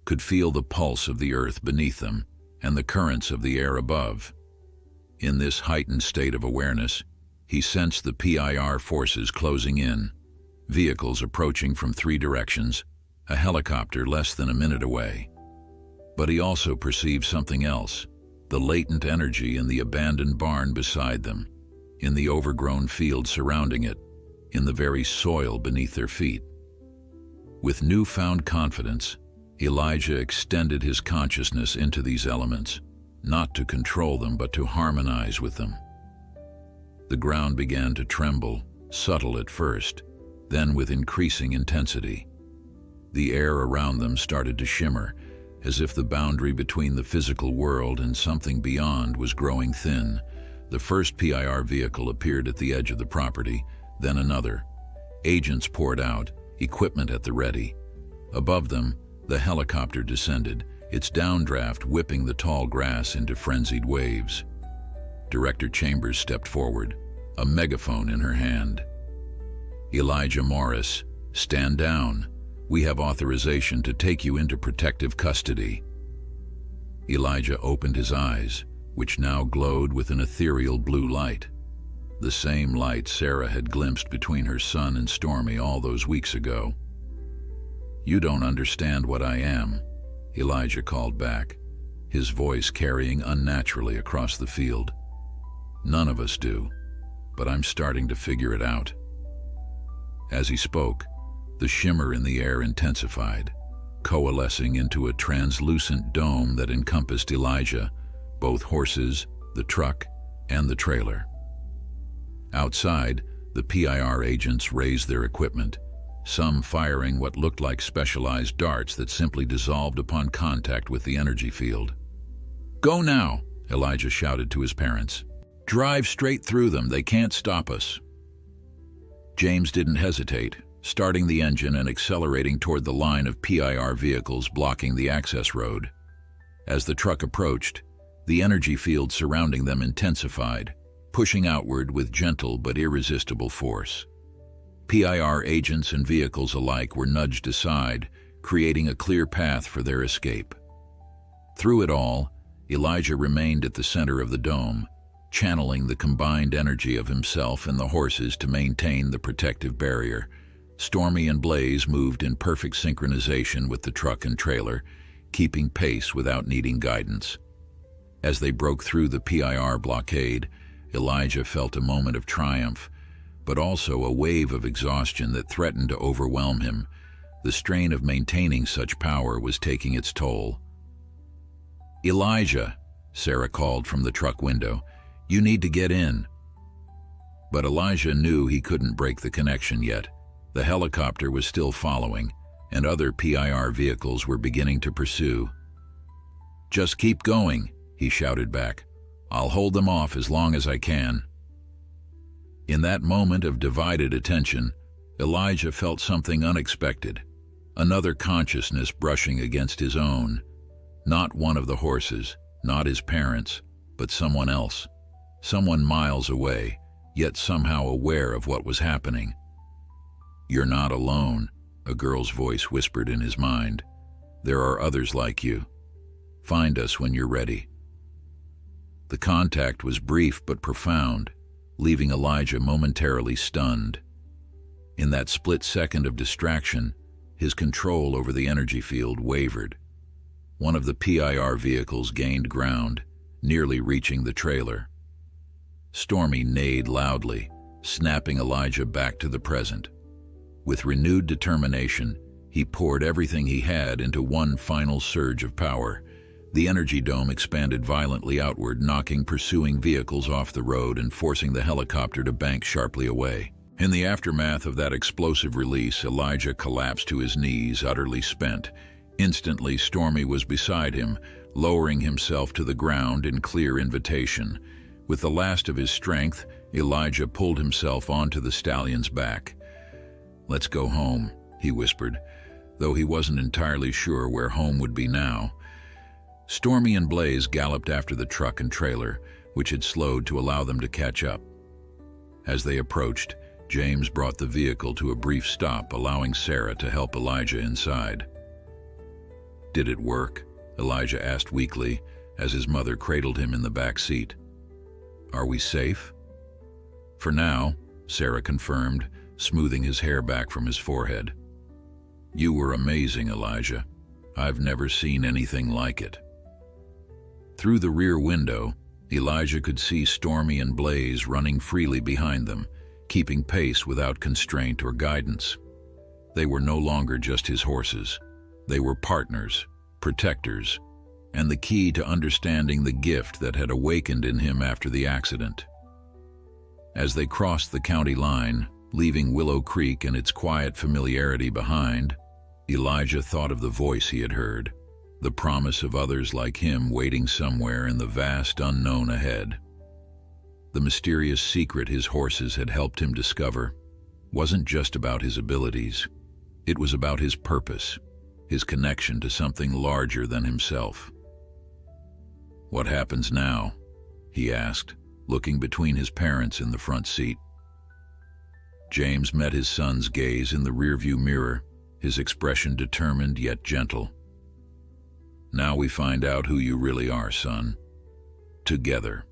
could feel the pulse of the earth beneath them and the currents of the air above. In this heightened state of awareness, he sensed the PIR forces closing in, vehicles approaching from 3 directions, a helicopter less than a minute away. But he also perceived something else, the latent energy in the abandoned barn beside them, in the overgrown field surrounding it, in the very soil beneath their feet. With newfound confidence, Elijah extended his consciousness into these elements, not to control them but to harmonize with them. The ground began to tremble, subtle at first, then with increasing intensity. The air around them started to shimmer, as if the boundary between the physical world and something beyond was growing thin. The first PIR vehicle appeared at the edge of the property, then another. Agents poured out, equipment at the ready. Above them, the helicopter descended, its downdraft whipping the tall grass into frenzied waves. Director Chambers stepped forward, a megaphone in her hand. "Elijah Morris, stand down. We have authorization to take you into protective custody." Elijah opened his eyes, which now glowed with an ethereal blue light. The same light Sarah had glimpsed between her son and Stormy all those weeks ago. "You don't understand what I am," Elijah called back, his voice carrying unnaturally across the field. "None of us do, but I'm starting to figure it out." As he spoke, the shimmer in the air intensified, coalescing into a translucent dome that encompassed Elijah, both horses, the truck, and the trailer. Outside, the PIR agents raised their equipment, some firing what looked like specialized darts that simply dissolved upon contact with the energy field. "Go now," Elijah shouted to his parents. "Drive straight through them, they can't stop us." James didn't hesitate, starting the engine and accelerating toward the line of PIR vehicles blocking the access road. As the truck approached, the energy field surrounding them intensified, pushing outward with gentle but irresistible force. PIR agents and vehicles alike were nudged aside, creating a clear path for their escape. Through it all, Elijah remained at the center of the dome, channeling the combined energy of himself and the horses to maintain the protective barrier. Stormy and Blaze moved in perfect synchronization with the truck and trailer, keeping pace without needing guidance. As they broke through the PIR blockade, Elijah felt a moment of triumph, but also a wave of exhaustion that threatened to overwhelm him. The strain of maintaining such power was taking its toll. "Elijah," Sarah called from the truck window, "you need to get in." But Elijah knew he couldn't break the connection yet. The helicopter was still following, and other PIR vehicles were beginning to pursue. "Just keep going," he shouted back. "I'll hold them off as long as I can." In that moment of divided attention, Elijah felt something unexpected, another consciousness brushing against his own. Not one of the horses, not his parents, but someone else. Someone miles away, yet somehow aware of what was happening. "You're not alone," a girl's voice whispered in his mind. "There are others like you. Find us when you're ready." The contact was brief but profound, leaving Elijah momentarily stunned. In that split second of distraction, his control over the energy field wavered. One of the PIR vehicles gained ground, nearly reaching the trailer. Stormy neighed loudly, snapping Elijah back to the present. With renewed determination, he poured everything he had into one final surge of power. The energy dome expanded violently outward, knocking pursuing vehicles off the road and forcing the helicopter to bank sharply away. In the aftermath of that explosive release, Elijah collapsed to his knees, utterly spent. Instantly, Stormy was beside him, lowering himself to the ground in clear invitation. With the last of his strength, Elijah pulled himself onto the stallion's back. "Let's go home," he whispered, though he wasn't entirely sure where home would be now. Stormy and Blaze galloped after the truck and trailer, which had slowed to allow them to catch up. As they approached, James brought the vehicle to a brief stop, allowing Sarah to help Elijah inside. "Did it work?" Elijah asked weakly, as his mother cradled him in the back seat. "Are we safe?" "For now," Sarah confirmed, smoothing his hair back from his forehead. "You were amazing, Elijah. I've never seen anything like it." Through the rear window, Elijah could see Stormy and Blaze running freely behind them, keeping pace without constraint or guidance. They were no longer just his horses. They were partners, protectors, and the key to understanding the gift that had awakened in him after the accident. As they crossed the county line, leaving Willow Creek and its quiet familiarity behind, Elijah thought of the voice he had heard, the promise of others like him waiting somewhere in the vast unknown ahead. The mysterious secret his horses had helped him discover wasn't just about his abilities. It was about his purpose, his connection to something larger than himself. "What happens now?" he asked, looking between his parents in the front seat. James met his son's gaze in the rearview mirror, his expression determined yet gentle. "Now we find out who you really are, son. Together."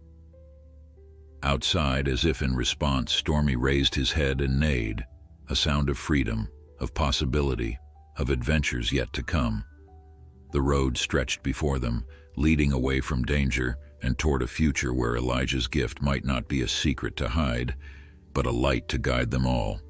Outside, as if in response, Stormy raised his head and neighed, a sound of freedom, of possibility, of adventures yet to come. The road stretched before them, leading away from danger and toward a future where Elijah's gift might not be a secret to hide, but a light to guide them all.